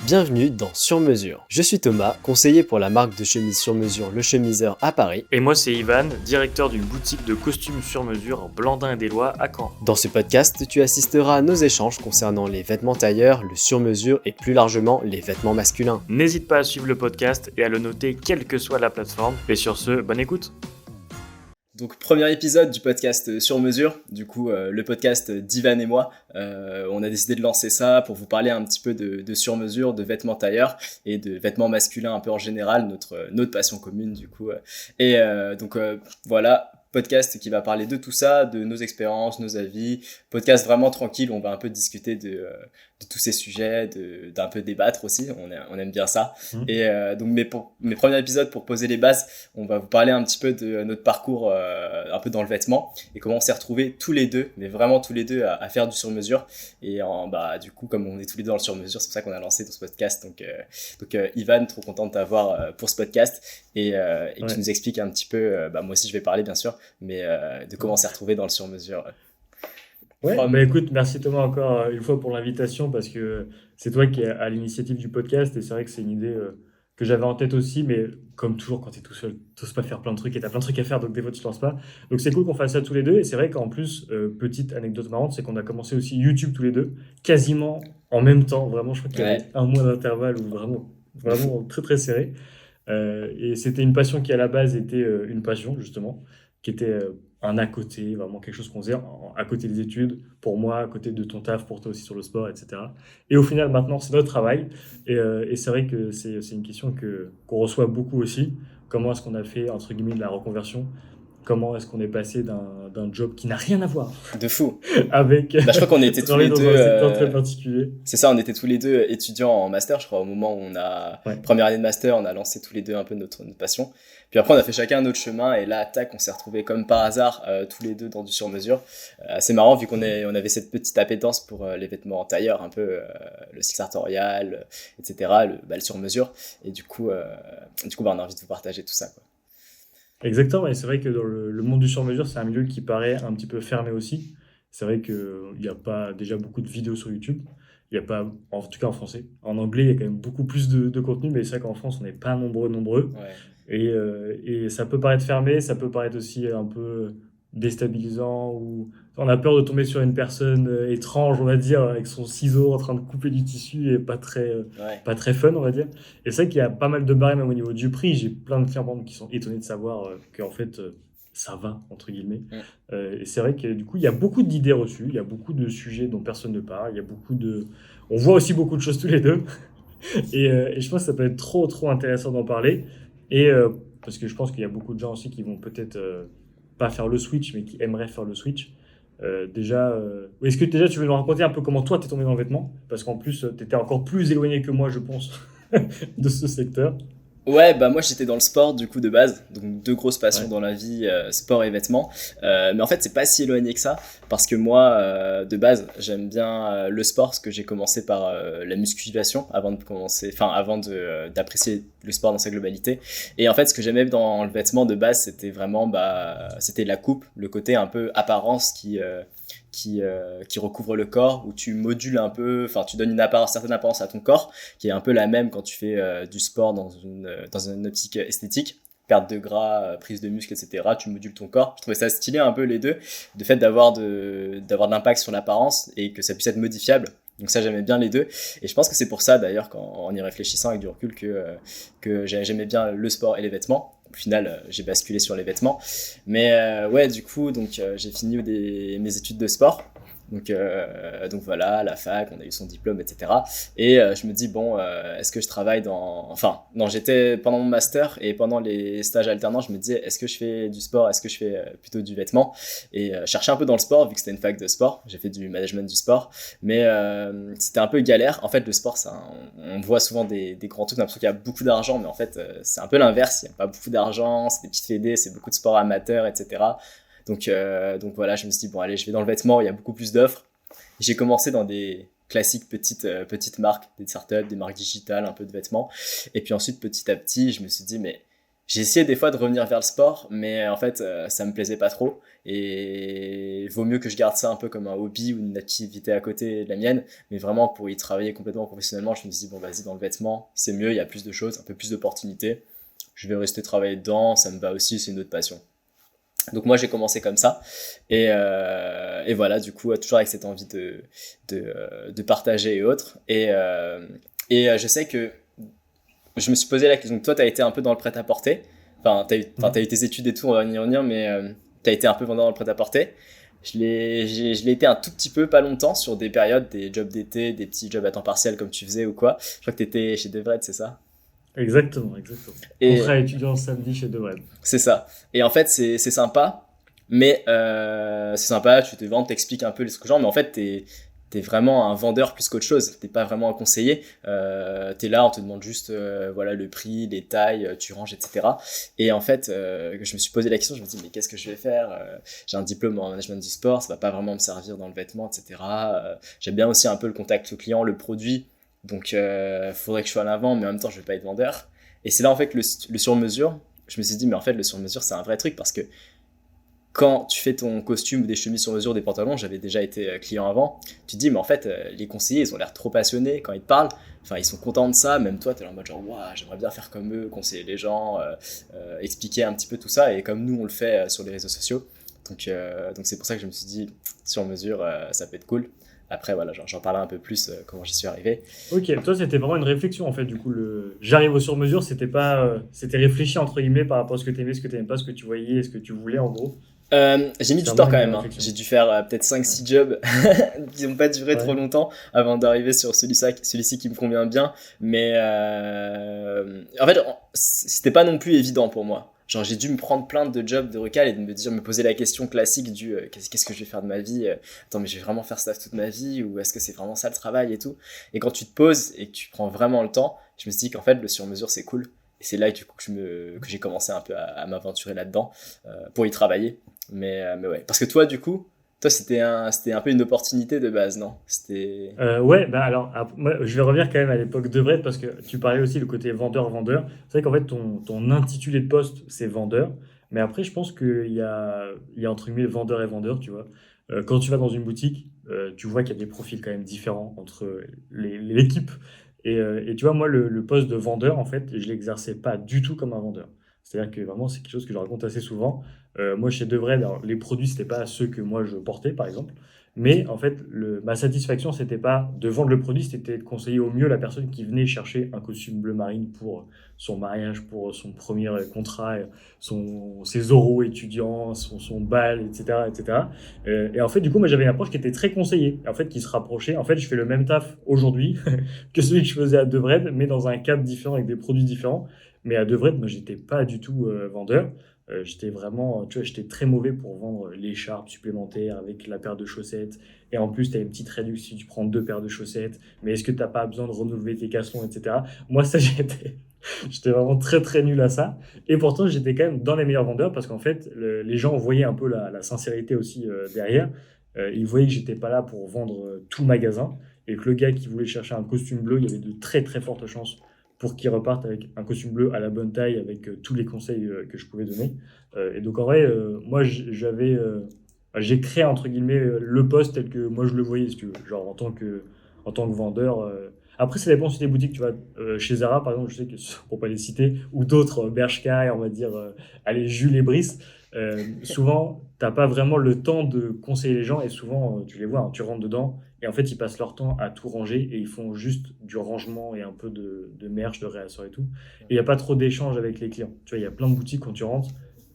Bienvenue dans Sur Mesure. Je suis Thomas, conseiller pour la marque de chemise sur mesure Le Chemiseur à Paris. Et moi c'est Ivan, directeur d'une boutique de costumes sur mesure en Blandin et des Lois à Caen. Dans ce podcast, tu assisteras à nos échanges concernant les vêtements tailleurs, le sur-mesure et plus largement les vêtements masculins. N'hésite pas à suivre le podcast et à le noter quelle que soit la plateforme. Et sur ce, bonne écoute. Donc premier épisode du podcast Sur Mesure, du coup le podcast d'Ivan et moi, on a décidé de lancer ça pour vous parler un petit peu de sur-mesure, de vêtements tailleurs et de vêtements masculins un peu en général, notre passion commune du coup. Donc voilà, podcast qui va parler de tout ça, de nos expériences, nos avis, podcast vraiment tranquille, on va un peu discuter de tous ces sujets, d'un peu débattre aussi, on aime bien ça. Et donc mes premiers épisodes pour poser les bases, on va vous parler un petit peu de notre parcours un peu dans le vêtement et comment on s'est retrouvés tous les deux, mais vraiment tous les deux à faire du sur-mesure. Et du coup, comme on est tous les deux dans le sur-mesure, c'est pour ça qu'on a lancé ce podcast. Donc Ivan, trop content de t'avoir pour ce podcast et que tu nous expliques un petit peu, moi aussi je vais parler bien sûr, mais de comment on s'est retrouvés dans le sur-mesure. Ouais, écoute, merci Thomas encore une fois pour l'invitation parce que c'est toi qui es à l'initiative du podcast et c'est vrai que c'est une idée que j'avais en tête aussi, mais comme toujours quand tu es tout seul, tu n'oses pas faire plein de trucs et tu as plein de trucs à faire donc des fois tu ne te lances pas. Donc c'est cool qu'on fasse ça tous les deux et c'est vrai qu'en plus, petite anecdote marrante, c'est qu'on a commencé aussi YouTube tous les deux, quasiment en même temps, vraiment je crois qu'il y avait un mois d'intervalle ou vraiment très très serré. Et c'était une passion qui à la base était une passion justement, qui était un à côté, vraiment quelque chose qu'on faisait à côté des études, pour moi, à côté de ton taf, pour toi aussi sur le sport, etc. Et au final, maintenant, c'est notre travail. Et c'est vrai que c'est une question qu'on reçoit beaucoup aussi. Comment est-ce qu'on a fait, entre guillemets, de la reconversion? Comment est-ce qu'on est passé d'un job qui n'a rien à voir de fou avec je crois qu'on était tous les dans deux un secteur très particulier. C'est ça, on était tous les deux étudiants en master, je crois, au moment où on a première année de master, on a lancé tous les deux un peu notre passion. Puis après on a fait chacun notre chemin et là tac, on s'est retrouvés comme par hasard tous les deux dans du sur-mesure. C'est marrant vu qu'on avait cette petite appétence pour les vêtements tailleurs, un peu le style sartorial, etc. Le sur-mesure. Et du coup on a envie de vous partager tout ça, quoi. Exactement, et c'est vrai que dans le monde du sur-mesure, c'est un milieu qui paraît un petit peu fermé aussi. C'est vrai qu'il n'y a pas déjà beaucoup de vidéos sur YouTube. Il n'y a pas, en tout cas en français. En anglais, il y a quand même beaucoup plus de contenu, mais c'est vrai qu'en France, on n'est pas nombreux. Ouais. Et ça peut paraître fermé, ça peut paraître aussi un peu déstabilisant, ou on a peur de tomber sur une personne étrange, on va dire, avec son ciseau en train de couper du tissu et pas très fun, on va dire. Et c'est vrai qu'il y a pas mal de barèmes même au niveau du prix. J'ai plein de clients par exemple, qui sont étonnés de savoir qu'en fait, ça va, entre guillemets. Et c'est vrai que du coup, il y a beaucoup d'idées reçues, il y a beaucoup de sujets dont personne ne parle, il y a on voit aussi beaucoup de choses tous les deux. Et je pense que ça peut être trop intéressant d'en parler. Et parce que je pense qu'il y a beaucoup de gens aussi qui vont peut-être pas faire le switch, mais qui aimeraient faire le switch. Est-ce que déjà tu veux nous raconter un peu comment toi t'es tombé dans le vêtement? Parce qu'en plus, tu étais encore plus éloigné que moi, je pense, de ce secteur. Ouais, moi j'étais dans le sport du coup de base, donc deux grosses passions dans la vie, sport et vêtements. Mais en fait c'est pas si éloigné que ça, parce que moi de base j'aime bien le sport, parce que j'ai commencé par la musculation avant d'apprécier le sport dans sa globalité. Et en fait ce que j'aimais dans le vêtement de base c'était vraiment c'était la coupe, le côté un peu apparence qui recouvre le corps, où tu modules un peu, enfin tu donnes une certaine apparence à ton corps, qui est un peu la même quand tu fais du sport dans une optique esthétique, perte de gras, prise de muscle, etc. Tu modules ton corps. Je trouvais ça stylé un peu les deux, de fait d'avoir de l'impact sur l'apparence et que ça puisse être modifiable. Donc ça j'aimais bien les deux, et je pense que c'est pour ça d'ailleurs qu'en y réfléchissant avec du recul que j'aimais bien le sport et les vêtements. Au final, j'ai basculé sur les vêtements. Mais du coup, j'ai fini mes études de sport. Donc voilà, à la fac, on a eu son diplôme, etc. Et je me dis, est-ce que je travaille j'étais pendant mon master et pendant les stages alternants, je me disais, est-ce que je fais du sport, est-ce que je fais plutôt du vêtement? Et je cherchais un peu dans le sport, vu que c'était une fac de sport. J'ai fait du management du sport. Mais c'était un peu galère. En fait, le sport, on voit souvent des grands trucs, on a l'impression qu'il y a beaucoup d'argent, mais en fait, c'est un peu l'inverse. Il n'y a pas beaucoup d'argent, c'est des petites fédés, c'est beaucoup de sport amateur, etc. Donc voilà, je me suis dit, allez, je vais dans le vêtement, il y a beaucoup plus d'offres. J'ai commencé dans des classiques petites marques, des startups, des marques digitales, un peu de vêtements. Et puis ensuite, petit à petit, je me suis dit, mais j'ai essayé des fois de revenir vers le sport, mais en fait, ça me plaisait pas trop. Et vaut mieux que je garde ça un peu comme un hobby ou une activité à côté de la mienne. Mais vraiment, pour y travailler complètement professionnellement, je me suis dit, bon, vas-y, dans le vêtement, c'est mieux, il y a plus de choses, un peu plus d'opportunités. Je vais rester travailler dedans, ça me va aussi, c'est une autre passion. Donc moi, j'ai commencé comme ça. Et voilà, du coup, toujours avec cette envie de partager et autres. Je sais que je me suis posé la question. Donc toi, tu as été un peu dans le prêt-à-porter. Enfin, t'as eu tes études et tout, on va y revenir, mais tu as été un peu vendeur dans le prêt-à-porter. Je l'ai été un tout petit peu, pas longtemps, sur des périodes, des jobs d'été, des petits jobs à temps partiel comme tu faisais ou quoi. Je crois que tu étais chez Devred, c'est ça? Exactement. Et Contrat étudiant samedi chez Devred. c'est ça. Et en fait, c'est sympa, mais c'est sympa, tu te vends, t'expliques un peu les trucs genre, mais en fait, t'es vraiment un vendeur plus qu'autre chose. T'es pas vraiment un conseiller. T'es là, on te demande juste voilà, le prix, les tailles, tu ranges, etc. Et en fait, je me suis posé la question, je me dis, mais qu'est-ce que je vais faire? J'ai un diplôme en management du sport, ça va pas vraiment me servir dans le vêtement, etc. J'aime bien aussi un peu le contact client, le produit. Donc, faudrait que je sois à l'avant, mais en même temps, je vais pas être vendeur. Et c'est là, en fait, que le sur-mesure, je me suis dit, mais en fait, le sur-mesure, c'est un vrai truc parce que quand tu fais ton costume ou des chemises sur mesure, des pantalons, j'avais déjà été client avant, tu te dis, mais en fait, les conseillers, ils ont l'air trop passionnés quand ils te parlent. Enfin, ils sont contents de ça. Même toi, tu es en mode genre, waouh, j'aimerais bien faire comme eux, conseiller les gens, expliquer un petit peu tout ça. Et comme nous, on le fait sur les réseaux sociaux. Donc c'est pour ça que je me suis dit, sur mesure, ça peut être cool. Après, voilà, j'en parlerai un peu plus comment j'y suis arrivé. Ok, toi, c'était vraiment une réflexion en fait. Du coup, j'arrive au sur-mesure, c'était pas, c'était réfléchi entre guillemets par rapport à ce que tu aimais, ce que tu n'aimais pas, ce que tu voyais, ce que tu voulais en gros. J'ai mis du C'était temps vraiment quand une même, hein. réflexion. J'ai dû faire peut-être 5-6 jobs qui n'ont pas duré trop Ouais. longtemps avant d'arriver sur celui-ci qui me convient bien. Mais en fait, c'était pas non plus évident pour moi. Genre, j'ai dû me prendre plein de jobs de recal et de me poser la question classique du qu'est-ce que je vais faire de ma vie? Attends, mais je vais vraiment faire ça toute ma vie? Ou est-ce que c'est vraiment ça le travail et tout? Et quand tu te poses et que tu prends vraiment le temps, je me suis dit qu'en fait, le sur-mesure, c'est cool. Et c'est là du coup que j'ai commencé un peu à m'aventurer là-dedans pour y travailler. Mais ouais. Parce que toi, du coup, c'était un peu une opportunité de base, non? Ouais, bah alors, moi, je vais revenir quand même à l'époque de Brett parce que tu parlais aussi le côté vendeur-vendeur. C'est vrai qu'en fait, ton intitulé de poste, c'est vendeur. Mais après, je pense qu'il y a entre guillemets vendeur et vendeur, tu vois. Quand tu vas dans une boutique, tu vois qu'il y a des profils quand même différents entre l'équipe. Et tu vois, moi, le poste de vendeur, en fait, je l'exerçais pas du tout comme un vendeur. C'est-à-dire que vraiment, c'est quelque chose que je raconte assez souvent. Moi, chez Devred, alors, les produits, c'était pas ceux que moi je portais, par exemple. Mais en fait, ma satisfaction, c'était pas de vendre le produit, c'était de conseiller au mieux la personne qui venait chercher un costume bleu marine pour son mariage, pour son premier contrat, ses oraux étudiants, son bal, etc., etc. Et en fait, du coup, moi, j'avais une approche qui était très conseillée, en fait, qui se rapprochait. En fait, je fais le même taf aujourd'hui que celui que je faisais à Devred, mais dans un cadre différent, avec des produits différents. Mais à Devred, moi, j'étais pas du tout vendeur. J'étais vraiment, tu vois, j'étais très mauvais pour vendre l'écharpe supplémentaire avec la paire de chaussettes. Et en plus, tu as une petite réduction si tu prends deux paires de chaussettes. Mais est-ce que tu n'as pas besoin de renouveler tes caleçons, etc. Moi, ça, j'étais vraiment très, très nul à ça. Et pourtant, j'étais quand même dans les meilleurs vendeurs parce qu'en fait, les gens voyaient un peu la sincérité aussi derrière. Ils voyaient que j'étais pas là pour vendre tout le magasin et que le gars qui voulait chercher un costume bleu, il y avait de très, très fortes chances pour qu'ils repartent avec un costume bleu à la bonne taille avec tous les conseils que je pouvais donner. Et donc en vrai, moi j'ai créé entre guillemets le poste tel que moi je le voyais, si tu veux, genre en tant que vendeur. Après, ça dépend aussi des boutiques, tu vois. Chez Zara, par exemple, je sais que, pour pas les citer, ou d'autres, Bershka, on va dire, allez, Jules et Brice, souvent, t'as pas vraiment le temps de conseiller les gens et souvent, tu les vois, hein, tu rentres dedans et en fait, ils passent leur temps à tout ranger et ils font juste du rangement et un peu de merch, de réassort et tout. Et il n'y a pas trop d'échanges avec les clients. Tu vois, il y a plein de boutiques quand tu rentres,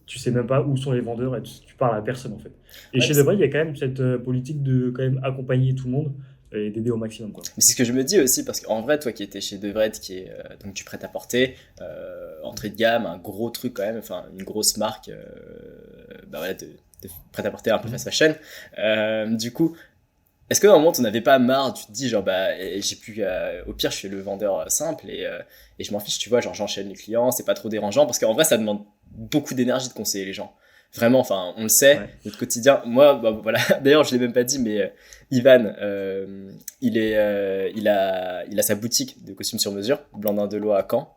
tu sais même pas où sont les vendeurs et tu parles à personne en fait. Et Ouais, chez Devray, il y a quand même cette politique de quand même accompagner tout le monde et d'aider au maximum, quoi. mais c'est ce que je me dis aussi, parce qu'en vrai, toi qui étais chez Devred, qui est donc du prêt-à-porter, entrée de gamme, un gros truc quand même, enfin une grosse marque bah voilà, de prêt-à-porter un peu fast fashion. Du coup, est-ce qu'à un moment, tu n'avais pas marre, tu te dis, genre, bah, j'ai plus, au pire, je fais le vendeur simple et je m'en fiche, tu vois, genre, j'enchaîne les clients, c'est pas trop dérangeant, parce qu'en vrai, ça demande beaucoup d'énergie de conseiller les gens. Vraiment, enfin, on le sait, Ouais. notre quotidien. Moi, bah, voilà, d'ailleurs, je l'ai même pas dit, mais Ivan, il a sa boutique de costumes sur mesure, Blandin Delot à Caen.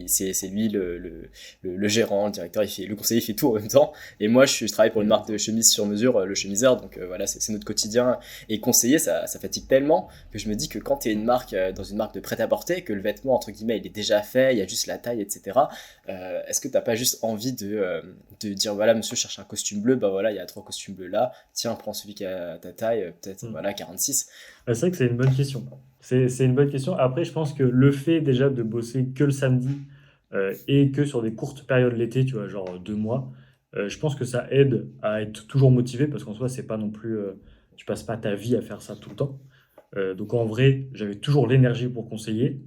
c'est lui le gérant, le directeur, le conseiller, il fait tout en même temps. Et moi, je travaille pour une marque de chemise sur mesure, le chemiseur, donc voilà, c'est notre quotidien. Et conseiller, ça fatigue tellement que je me dis que quand tu es dans une marque de prêt-à-porter, que le vêtement, entre guillemets, il est déjà fait, il y a juste la taille, etc. Est-ce que t'as pas juste envie de dire, voilà, monsieur cherche un costume bleu, bah voilà, il y a 3 costumes bleus là, tiens, prends celui qui a ta taille, peut-être, voilà, 46. C'est vrai que c'est une bonne question. C'est une bonne question. Après, je pense que le fait déjà de bosser que le samedi et que sur des courtes périodes l'été, tu vois, genre 2 mois, je pense que ça aide à être toujours motivé parce qu'en soi, c'est pas non plus. Tu passes pas ta vie à faire ça tout le temps. Donc en vrai, j'avais toujours l'énergie pour conseiller.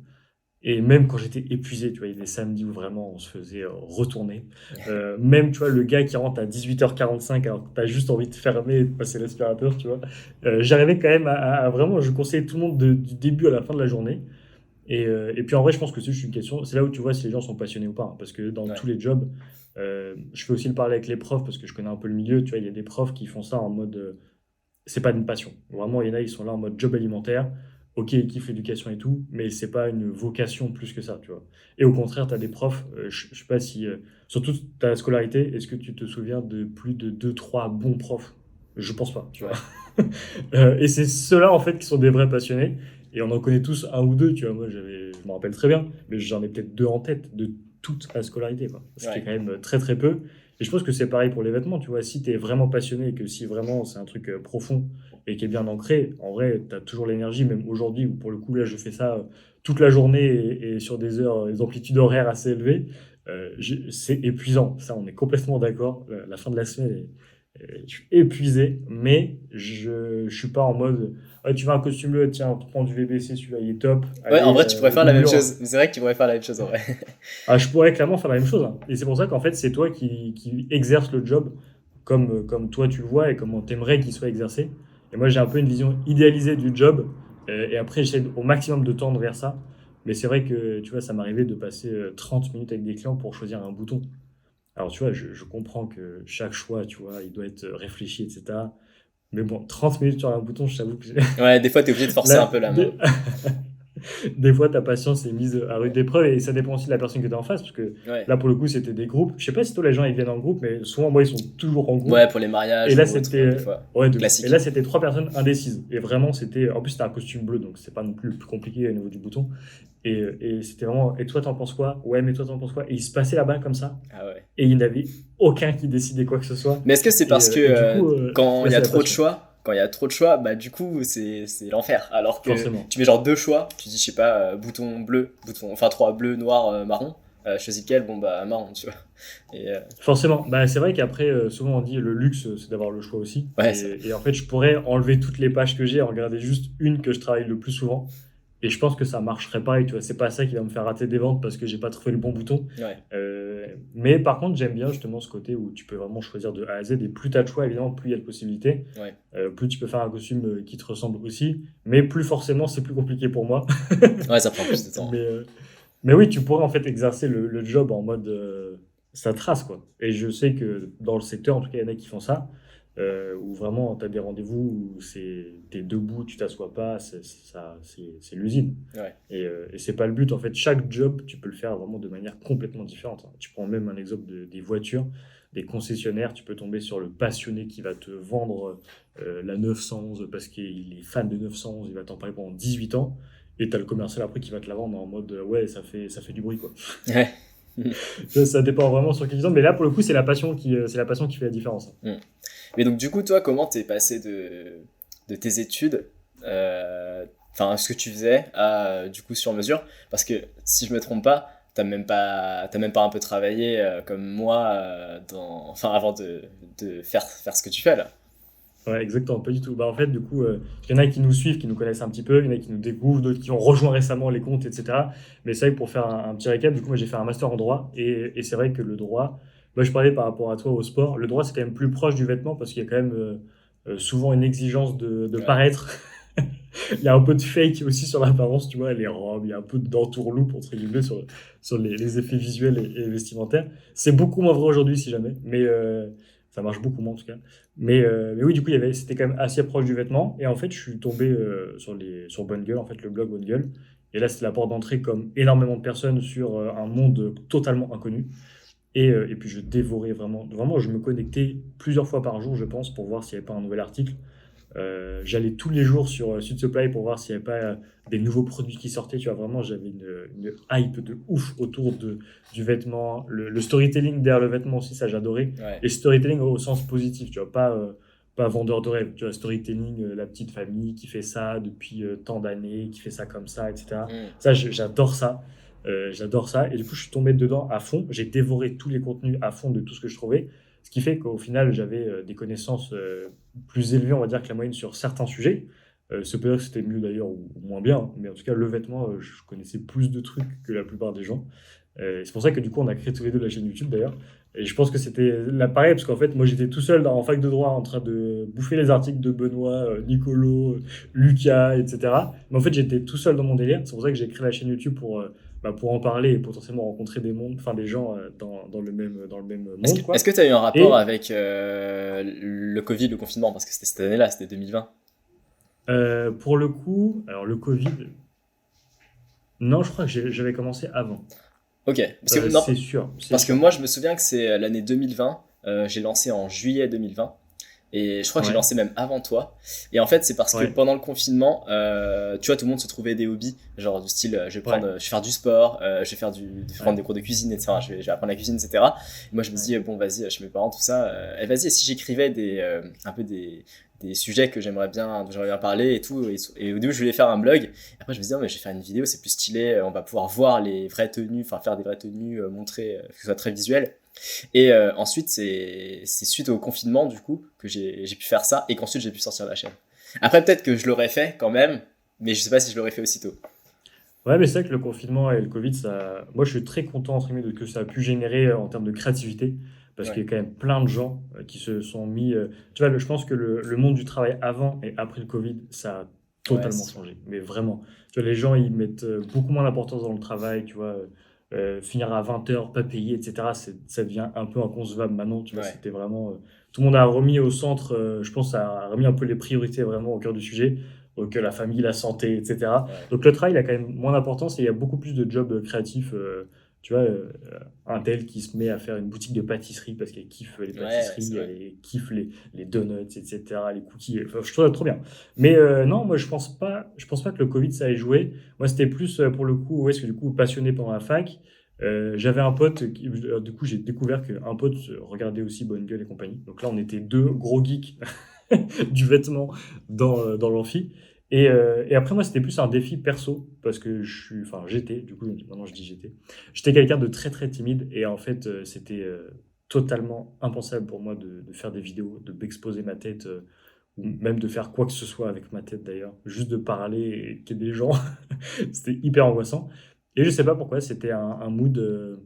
Et même quand j'étais épuisé, tu vois, il y a des samedis où vraiment on se faisait retourner. Même, tu vois, le gars qui rentre à 18h45 alors que t'as juste envie de fermer et de passer l'aspirateur, tu vois. J'arrivais quand même à vraiment, je conseillais tout le monde du début à la fin de la journée. Et puis en vrai, je pense que c'est juste une question, c'est là où tu vois si les gens sont passionnés ou pas, hein, parce que dans Ouais. tous les jobs, je fais aussi le parler avec les profs parce que je connais un peu le milieu, tu vois, il y a des profs qui font ça en mode, c'est pas une passion. Vraiment, il y en a, ils sont là en mode job alimentaire. Ok, ils kiffent l'éducation et tout, mais c'est pas une vocation plus que ça, tu vois. Et au contraire, tu as des profs, je sais pas si, surtout ta scolarité, est-ce que tu te souviens de plus de deux trois bons profs? Je pense pas, tu vois. Ouais. Et c'est ceux-là, en fait, qui sont des vrais passionnés. Et on en connaît tous un ou deux, tu vois. Moi, je me rappelle très bien, mais j'en ai peut-être 2 en tête de toute la scolarité, quoi. Ce qui est Ouais. quand même très, très peu. Et je pense que c'est pareil pour les vêtements, tu vois. Si tu es vraiment passionné et que si vraiment c'est un truc profond et qui est bien ancré, en vrai, tu as toujours l'énergie, même aujourd'hui, où pour le coup, là, je fais ça toute la journée et sur des heures, des amplitudes horaires assez élevées. C'est épuisant. Ça, on est complètement d'accord. La fin de la semaine je suis épuisé, mais je suis pas en mode ouais, tu veux un costume bleu, tiens, prends du VBC, celui-là il est top. Ouais, en Allez, vrai, tu pourrais faire la même oublie-le. chose. C'est vrai que tu pourrais faire la même chose en vrai. Ah, je pourrais clairement faire la même chose, hein. Et c'est pour ça qu'en fait, c'est toi qui exerce le job comme toi tu le vois et comme t'aimerais qu'il soit exercé. Et moi, j'ai un peu une vision idéalisée du job. Et après, j'essaie au maximum de tendre vers ça. Mais c'est vrai que, tu vois, ça m'arrivait de passer 30 minutes avec des clients pour choisir un bouton. Alors, tu vois, je comprends que chaque choix, tu vois, il doit être réfléchi, etc. Mais bon, 30 minutes sur un bouton, je t'avoue que Ouais, des fois, t'es obligé de forcer un là, peu la main. des fois, ta patience est mise à rude épreuve et ça dépend aussi de la personne que tu as en face. Parce que Ouais. là, pour le coup, c'était des groupes. Je sais pas si toi, les gens, ils viennent en groupe, mais souvent, moi, ils sont toujours en groupe. Ouais, pour les Et mariages là, ou autres, c'était. des fois. Ouais, de ouf. Et Classique. là, c'était 3 personnes indécises. Et vraiment, c'était. En plus, c'était un costume bleu, donc c'est pas non plus le plus compliqué au niveau du bouton. Et c'était vraiment. Et toi, t'en penses quoi? Ouais, mais toi, t'en penses quoi? Et ils se passaient là-bas comme ça. Ah ouais. Et il n'y avait aucun qui décidait quoi que ce soit. Mais est-ce que c'est parce que Et du coup, quand il là, y a c'est la trop de passion. choix, bah du coup c'est l'enfer. Alors que Forcément. tu mets genre 2 choix, tu dis je sais pas bouton bleu, enfin 3 bleu, noir, marron. Choisis lequel, bon bah marron, tu vois. Et Forcément. Bah, c'est vrai qu'après, souvent on dit le luxe, c'est d'avoir le choix aussi. ouais, ça. Et en fait, je pourrais enlever toutes les pages que j'ai et en regarder juste une que je travaille le plus souvent. Et je pense que ça marcherait pareil, tu vois. C'est pas ça qui va me faire rater des ventes parce que j'ai pas trouvé le bon bouton. Ouais. Mais par contre, j'aime bien justement ce côté où tu peux vraiment choisir de A à Z. Et plus tu as de choix, évidemment, plus il y a de possibilités. Ouais. Plus tu peux faire un costume qui te ressemble aussi. Mais plus forcément, c'est plus compliqué pour moi. Ouais, ça prend plus de temps. Mais, mais oui, tu pourrais en fait exercer le job en mode ça trace quoi. Et je sais que dans le secteur, en tout cas, il y en a qui font ça, où vraiment tu as des rendez-vous où t'es debout, tu t'assois pas, c'est l'usine. Ouais. Et c'est pas le but en fait. Chaque job, tu peux le faire vraiment de manière complètement différente, hein. Tu prends même un exemple des voitures, des concessionnaires, tu peux tomber sur le passionné qui va te vendre la 911 parce qu'il est fan de 911, il va t'en parler pendant 18 ans. Et t'as le commercial après qui va te la vendre en mode ouais, ça fait du bruit quoi. Ouais. Ça dépend vraiment sur qui ils ont, mais là pour le coup, c'est la passion qui fait la différence. Mais donc du coup toi comment t'es passé de tes études, enfin ce que tu faisais à du coup sur mesure, parce que si je me trompe pas, t'as même pas un peu travaillé comme moi enfin avant de faire ce que tu fais là. Ouais, exactement, pas du tout. Bah, en fait, du coup, il y en a qui nous suivent, qui nous connaissent un petit peu, il y en a qui nous découvrent, d'autres qui ont rejoint récemment les comptes, etc. Mais c'est vrai que pour faire un petit récap, du coup, moi j'ai fait un master en droit, et c'est vrai que le droit, moi je parlais par rapport à toi au sport, le droit c'est quand même plus proche du vêtement parce qu'il y a quand même souvent une exigence de Ouais. paraître. Il y a un peu de fake aussi sur l'apparence, tu vois, les robes, il y a un peu d'entourloupe, entre guillemets, sur les effets visuels et vestimentaires. C'est beaucoup moins vrai aujourd'hui, si jamais, mais ça marche beaucoup moins en tout cas. Mais oui, du coup, c'était quand même assez proche du vêtement. Et en fait, je suis tombé sur Bonne Gueule, en fait, le blog Bonne Gueule. Et là, c'était la porte d'entrée comme énormément de personnes sur un monde totalement inconnu. Et puis, je dévorais vraiment, je me connectais plusieurs fois par jour, je pense, pour voir s'il n'y avait pas un nouvel article. J'allais tous les jours sur Sud Supply pour voir s'il n'y avait pas des nouveaux produits qui sortaient. Tu vois, vraiment, j'avais une hype de ouf autour du vêtement. Le storytelling derrière le vêtement aussi, ça j'adorais. Ouais. Et storytelling au sens positif, tu vois, pas vendeur de rêve. Tu vois, storytelling, la petite famille qui fait ça depuis tant d'années, qui fait ça comme ça, etc. Ça, j'adore ça. J'adore ça. Et du coup, je suis tombé dedans à fond. J'ai dévoré tous les contenus à fond de tout ce que je trouvais. Ce qui fait qu'au final, j'avais des connaissances plus élevées, on va dire, que la moyenne sur certains sujets. Ça peut dire que c'était mieux d'ailleurs ou moins bien, hein. Mais en tout cas, le vêtement, je connaissais plus de trucs que la plupart des gens. C'est pour ça que du coup, on a créé tous les deux la chaîne YouTube d'ailleurs. Et je pense que c'était là pareil, parce qu'en fait, moi j'étais tout seul en fac de droit en train de bouffer les articles de Benoît, Nicolo, Lucas, etc. Mais en fait, j'étais tout seul dans mon délire. C'est pour ça que j'ai créé la chaîne YouTube pour en parler et potentiellement rencontrer des gens dans le même monde. Est-ce que tu as eu un rapport avec le Covid, le confinement? Parce que c'était cette année-là, c'était 2020. Pour le coup, alors le Covid, non, je crois que j'avais commencé avant. Ok, parce que, non, c'est sûr. parce que moi je me souviens que c'est l'année 2020, j'ai lancé en juillet 2020. Et je crois que j'ai lancé même avant toi. Et en fait, c'est parce que pendant le confinement, tu vois, tout le monde se trouvait des hobbies, genre du style, je vais faire du sport, je vais prendre des cours de cuisine, etc. Je vais apprendre la cuisine, etc. Et moi, je me dis, bon, vas-y, chez mes parents, tout ça, et vas-y, et si j'écrivais un peu des sujets dont j'aimerais bien parler et tout. Et au début, je voulais faire un blog. Et après, je me disais, mais je vais faire une vidéo, c'est plus stylé, on va pouvoir voir les vraies tenues, enfin, faire des vraies tenues, montrer, que ce soit très visuel. Et ensuite, c'est suite au confinement, du coup, que j'ai pu faire ça et qu'ensuite j'ai pu sortir la chaîne. Après, peut-être que je l'aurais fait quand même, mais je sais pas si je l'aurais fait aussitôt. Ouais, mais c'est vrai que le confinement et le Covid, ça... moi je suis très content entre guillemets, de que ça a pu générer en termes de créativité, parce qu'il y a quand même plein de gens qui se sont mis. Tu vois, je pense que le monde du travail avant et après le Covid, ça a totalement changé, mais vraiment. Tu vois, les gens ils mettent beaucoup moins d'importance dans le travail, tu vois. Finir à 20h, pas payé, etc. Ça devient un peu inconcevable maintenant. Tu vois, c'était vraiment. Tout le monde a remis au centre, je pense, ça a remis un peu les priorités vraiment au cœur du sujet. Donc la famille, la santé, etc. Donc le travail, il a quand même moins d'importance et il y a beaucoup plus de jobs créatifs. Tu vois, un tel qui se met à faire une boutique de pâtisserie parce qu'elle kiffe les pâtisseries, elle kiffe les donuts, etc., les cookies. Enfin, je trouve ça trop bien. Mais non, moi, je pense pas que le Covid, ça ait joué. Moi, c'était plus pour le coup, parce que du coup, passionné pendant la fac. J'avais un pote, du coup, j'ai découvert qu'un pote regardait aussi Bonne Gueule et compagnie. Donc là, on était deux gros geeks du vêtement dans l'amphi. Et après, moi, c'était plus un défi perso, parce que j'étais, du coup, maintenant je dis j'étais quelqu'un de très très timide, et en fait, c'était totalement impensable pour moi de faire des vidéos, de m'exposer ma tête, ou même de faire quoi que ce soit avec ma tête d'ailleurs, juste de parler et qu'il y ait des gens, c'était hyper angoissant. Et je sais pas pourquoi, c'était un mood.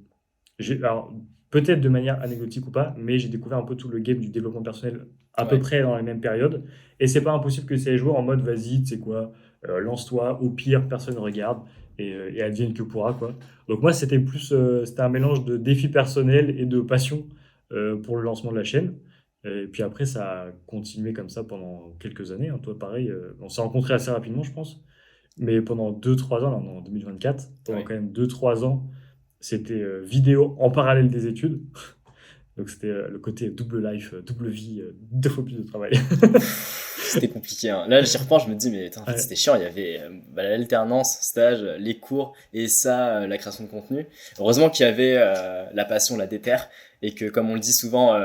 Alors, peut-être de manière anecdotique ou pas, mais j'ai découvert un peu tout le game du développement personnel à peu près dans les mêmes périodes. Et c'est pas impossible que ça ait joué en mode vas-y, tu sais quoi, lance-toi, au pire, personne ne regarde, et advienne que pourra, quoi. Donc moi, c'était un mélange de défi personnel et de passion pour le lancement de la chaîne. Et puis après, ça a continué comme ça pendant quelques années, hein. Toi, pareil, on s'est rencontrés assez rapidement, je pense. Mais pendant 2-3 ans, là, en 2024, pendant quand même 2-3 ans, c'était vidéo en parallèle des études. Donc c'était le côté double life, double vie, 2 fois plus de travail. C'était compliqué, hein. Là, j'y repense, je me dis, mais en fait, c'était chiant. Il y avait l'alternance, stage, les cours, et ça, la création de contenu. Heureusement qu'il y avait la passion, la déterre, et que, comme on le dit souvent,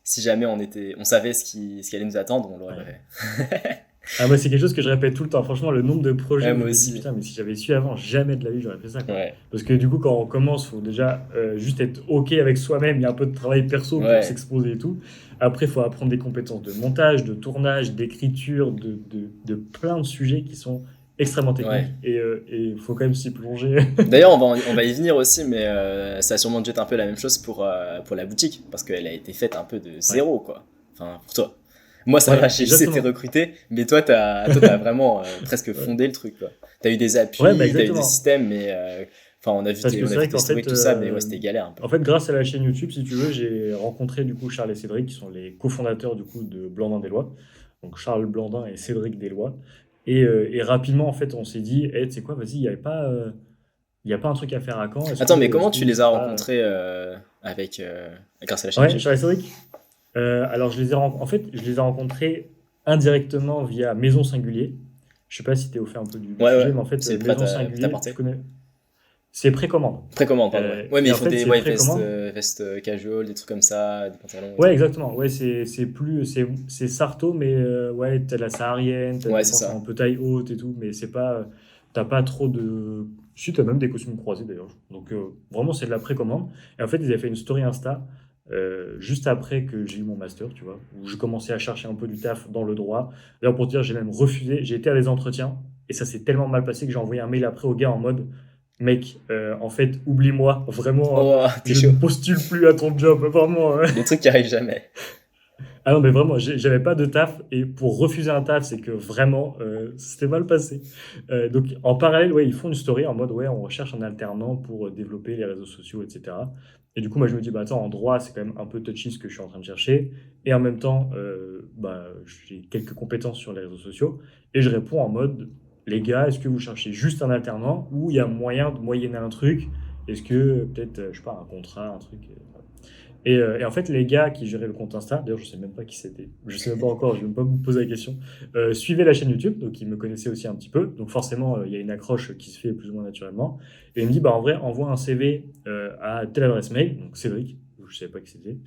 si jamais on savait ce qui allait nous attendre, on l'aurait fait. Ah, moi, c'est quelque chose que je répète tout le temps. Franchement, le nombre de projets, moi je me aussi. dis, putain, mais si j'avais su avant, jamais de la vie, j'aurais fait ça, quoi. Ouais. Parce que du coup, quand on commence, il faut déjà juste être OK avec soi-même. Il y a un peu de travail perso pour s'exposer et tout. Après, il faut apprendre des compétences de montage, de tournage, d'écriture, de plein de sujets qui sont extrêmement techniques. Et il faut quand même s'y plonger. D'ailleurs, on va y venir aussi, mais ça a sûrement dû être un peu la même chose pour la boutique, parce qu'elle a été faite un peu de zéro, quoi. Enfin, pour toi. Moi, ça va, j'ai juste été recruté, mais toi, t'as vraiment presque fondé le truc, quoi. T'as eu des appuis, t'as eu des systèmes, mais on a vu tes historiques, tout ça, mais c'était galère un peu. En fait, grâce à la chaîne YouTube, si tu veux, j'ai rencontré du coup Charles et Cédric, qui sont les cofondateurs du coup de Blandin Deslois. Donc Charles Blandin et Cédric Deslois. Et rapidement, en fait, on s'est dit, tu sais quoi, vas-y, il y a pas un truc à faire à Caen. Attends, mais Est-ce comment que tu les c'est as pas... rencontrés avec, grâce à la chaîne Ouais, YouTube? sur historique. Alors, en fait, je les ai rencontrés indirectement via Maison Singulier. Je sais pas si tu es au fait un peu du Ouais, ouais. sujet, mais en fait, C'est prêt Maison à Singulier, tu t'apporter. connais. C'est précommande. Précommande, pardon. Ouais, ouais, mais Et ils en font fait, des c'est ouais, vestes, précommande. vestes casual, des trucs comme ça, des pantalons et tout. Ouais, exactement. Ouais, c'est Sarto, mais ouais, t'as la saharienne, t'as Ouais, des c'est pantalons ça. un peu taille haute et tout, mais c'est pas, t'as pas trop de. Si, t'as même des costumes croisés d'ailleurs. Donc vraiment, c'est de la précommande. Et en fait, ils avaient fait une story Insta juste après que j'ai eu mon master, tu vois, où je commençais à chercher un peu du taf dans le droit. D'ailleurs, pour te dire, j'ai même refusé. J'ai été à des entretiens et ça s'est tellement mal passé que j'ai envoyé un mail après au gars en mode. Mec, en fait, oublie-moi, vraiment, Oh, t'es je ne chaud. postule plus à ton job, vraiment. Les trucs qui arrivent jamais. Ah non, mais vraiment, j'avais pas de taf. Et pour refuser un taf, c'est que vraiment, c'était mal passé. Donc, en parallèle, ouais, ils font une story en mode, ouais, on recherche un alternant pour développer les réseaux sociaux, etc. Et du coup, moi, je me dis, bah attends, en droit, c'est quand même un peu touchy ce que je suis en train de chercher. Et en même temps, bah, j'ai quelques compétences sur les réseaux sociaux. Et je réponds en mode, les gars, est-ce que vous cherchez juste un alternant ou il y a moyen de moyenner un truc? Est-ce que peut-être, je sais pas, un contrat, un truc. Et en fait, les gars qui géraient le compte Insta, d'ailleurs, je sais même pas qui c'était, je sais même pas encore, je vais même pas me poser la question, suivaient la chaîne YouTube, donc ils me connaissaient aussi un petit peu. Donc forcément, il y a une accroche qui se fait plus ou moins naturellement. Et il me dit, bah en vrai, envoie un CV à telle adresse mail, donc Cédric, je savais pas qui c'était.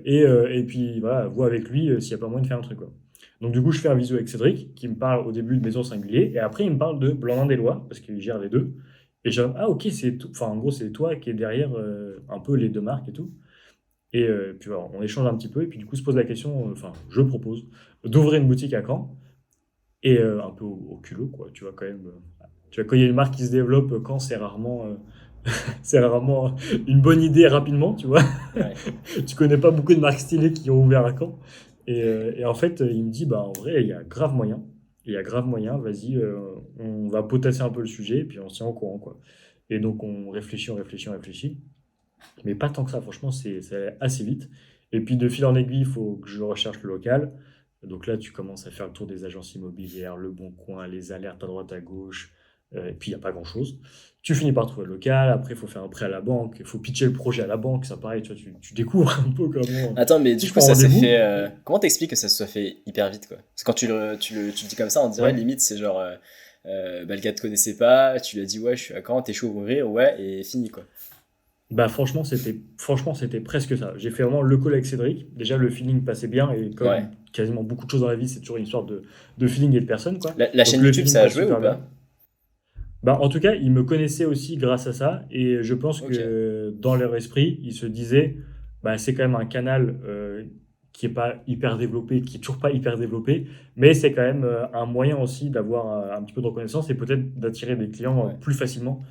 Et puis voilà, vois avec lui s'il y a pas moyen de faire un truc, quoi. Donc du coup, je fais un visio avec Cédric, qui me parle au début de Maison Singulier, et après il me parle de Blandin-des-Lois, parce qu'il gère les deux. Et j'ai ah ok, enfin en gros c'est toi qui est derrière un peu les deux marques et tout. Et puis voilà, on échange un petit peu, et puis du coup se pose la question, enfin je propose d'ouvrir une boutique à Caen, et un peu au culot, quoi, tu vois, quand même. Tu vois, quand il y a une marque qui se développe, Caen, c'est rarement une bonne idée rapidement, tu vois. Ouais. Tu connais pas beaucoup de marques stylées qui ont ouvert à Caen. Et en fait, il me dit, bah en vrai, il y a grave moyen. Il y a grave moyen, vas-y, on va potasser un peu le sujet, et puis on se tient au courant, quoi. Et donc on réfléchit, on réfléchit, on réfléchit. Mais pas tant que ça, franchement, ça allait assez vite. Et puis de fil en aiguille, il faut que je recherche le local. Donc là, tu commences à faire le tour des agences immobilières, le bon coin, les alertes à droite, à gauche, et puis il n'y a pas grand-chose. Tu finis par trouver le local, après il faut faire un prêt à la banque, il faut pitcher le projet à la banque, ça pareil, tu vois, tu découvres un peu comment... Attends, mais Tu sais, du je coup, prends ça s'est rendez-vous. fait. Comment t'expliques que ça se soit fait hyper vite, quoi? Parce que quand tu le dis comme ça, on dirait Ouais. limite, c'est genre. Bah, le gars te connaissait pas, tu lui as dit, ouais, je suis à Caen, t'es chaud à ouvrir, ouais, et fini, quoi. Bah franchement, c'était presque ça. J'ai fait vraiment le call avec Cédric. Déjà, le feeling passait bien, et Ouais. comme quasiment beaucoup de choses dans la vie, c'est toujours une histoire de feeling et de personne, quoi. La Donc chaîne le YouTube, feeling ça a passe joué ou super bien. pas? Bah, en tout cas, ils me connaissaient aussi grâce à ça, et je pense Ok. que dans leur esprit, ils se disaient, bah, c'est quand même un canal qui est pas hyper développé, qui est toujours pas hyper développé, mais c'est quand même un moyen aussi d'avoir un petit peu de reconnaissance et peut-être d'attirer des clients Ouais. plus facilement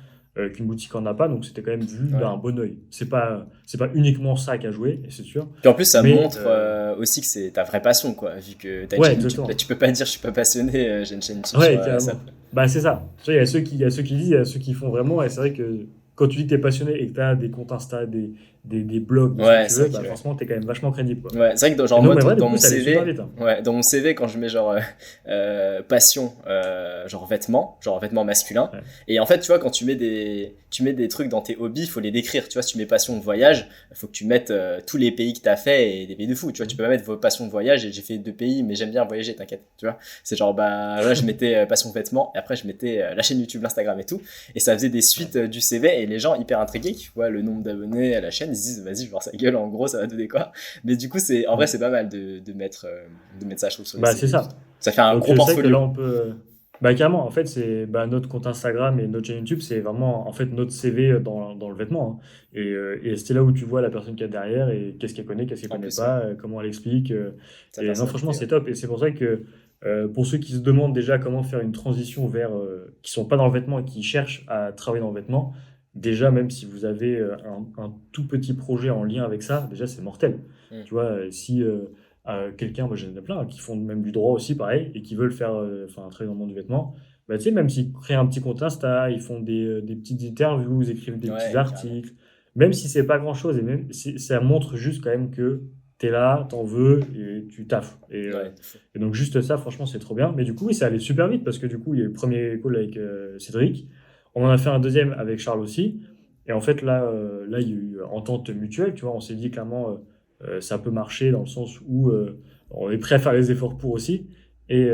qu'une boutique en a pas, donc c'était quand même vu Ouais. d'un bon œil. C'est pas uniquement ça qu'a joué, et c'est sûr, Puis en plus, ça mais montre aussi que c'est ta vraie passion, quoi. Vu que t'as une ouais, chaîne YouTube, là, exactement. tu peux pas dire je suis pas passionné, j'ai une chaîne YouTube sur Ouais, ça. carrément. Bah, c'est ça. Tu vois, il y a ceux qui disent, il y a ceux qui font vraiment. Et c'est vrai que quand tu dis que tu es passionné et que tu as des comptes Insta, des blogs, de ce que Ouais, tu c'est veux, vrai bah, que. forcément, tu es quand même vachement crédible, quoi. Ouais, c'est vrai que Et genre donc, moi mais ouais, du dans coup, mon ça allait super CV, vite, hein. ouais, dans mon CV quand je mets genre passion genre vêtements masculins Ouais. et en fait tu vois quand tu mets des trucs dans tes hobbies, il faut les décrire, tu vois, si tu mets passion voyage, il faut que tu mettes tous les pays que tu as fait et des pays de fou, tu vois, tu peux pas mettre vos passions voyage et j'ai fait 2 pays mais j'aime bien voyager, t'inquiète, tu vois. C'est genre bah là je mettais passion vêtements et après je mettais la chaîne YouTube, l'Instagram et tout et ça faisait des Ouais. suites du CV et les gens hyper intrigués qui voient le nombre d'abonnés à la chaîne, ils se disent vas-y, je vais voir sa gueule, en gros ça va donner quoi. Mais du coup, en vrai, Mm. c'est pas mal de mettre ça, je trouve, sur les Bah, c'est CV et tout. ça. Ça fait un Donc, gros c'est vrai que là, portfolio. on peut. Bah, carrément, en fait, c'est bah, notre compte Instagram et notre chaîne YouTube, c'est vraiment en fait notre CV dans le vêtement, hein. Et c'est là où tu vois la personne qu'il y a derrière et qu'est-ce qu'elle En connaît plus, ouais, pas, comment elle explique. sa Et non, franchement, personnalité, c'est ouais. top. Et c'est pour ça que pour ceux qui se demandent déjà comment faire une transition vers qui sont pas dans le vêtement et qui cherchent à travailler dans le vêtement, déjà, même si vous avez un tout petit projet en lien avec ça, déjà, c'est mortel. Mm. Tu vois, si quelqu'un, moi j'en ai plein, hein, qui font même du droit aussi, pareil, et qui veulent faire enfin, travailler dans le monde du vêtement, bah, tu sais, même s'ils créent un petit compte Insta, ils font des petites interviews, ils écrivent des petits Ouais, carrément. articles, même si c'est pas grand-chose, et même si ça montre juste quand même que t'es là, t'en veux et tu taffes. Ouais. Et donc juste ça, franchement, c'est trop bien. Mais du coup, oui, ça allait super vite parce que du coup, il y a eu le premier call avec Cédric. On en a fait un deuxième avec Charles aussi. Et en fait, là, il y a eu entente mutuelle, tu vois. On s'est dit clairement, ça peut marcher dans le sens où on est prêt à faire les efforts pour aussi. Et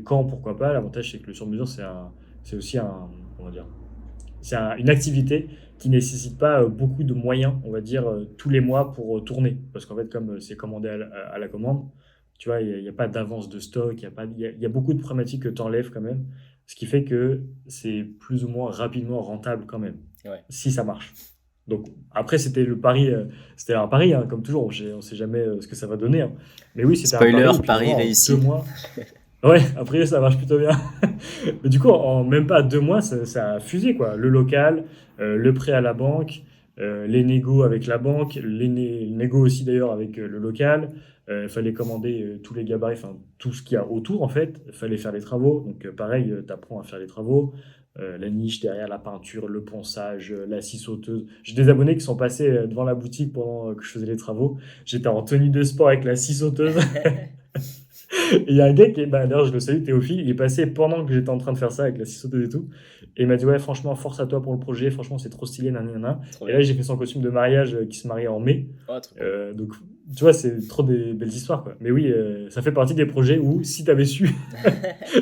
quand, pourquoi pas, l'avantage, c'est que le sur-mesure, c'est aussi on va dire, une activité qui nécessite pas beaucoup de moyens, on va dire, tous les mois pour tourner. Parce qu'en fait, comme c'est commandé à la commande, tu vois, il n'y a pas d'avance de stock, il y a beaucoup de problématiques que tu enlèves quand même, ce qui fait que c'est plus ou moins rapidement rentable quand même, Ouais. si ça marche. Donc après, c'était un pari, hein, comme toujours, on ne sait jamais ce que ça va donner. Hein. Mais oui, c'était un Spoiler, pari, et puis pari vraiment, en réussi. 2 mois. Ouais, après, ça marche plutôt bien. Mais du coup, en même pas 2 mois, ça a fusé, quoi. Le local, le prêt à la banque, les négos avec la banque, les négos aussi d'ailleurs avec le local. Il fallait commander tous les gabarits, enfin tout ce qu'il y a autour en fait. Il fallait faire les travaux. Donc pareil, tu apprends à faire les travaux. La niche derrière, la peinture, le ponçage, la scie sauteuse. J'ai des abonnés qui sont passés devant la boutique pendant que je faisais les travaux. J'étais en tenue de sport avec la scie sauteuse. Et il y a un gars d'ailleurs, je le salue, Théophile, il est passé pendant que j'étais en train de faire ça avec la scie sauteuse et tout. Et il m'a dit, ouais, franchement, force à toi pour le projet, franchement, c'est trop stylé, nanana. Trop Et bien. là, j'ai fait son costume de mariage qui se mariait en mai. Oh, trop cool. Donc, tu vois, c'est trop des belles histoires, quoi. Mais oui, ça fait partie des projets où, si tu avais su,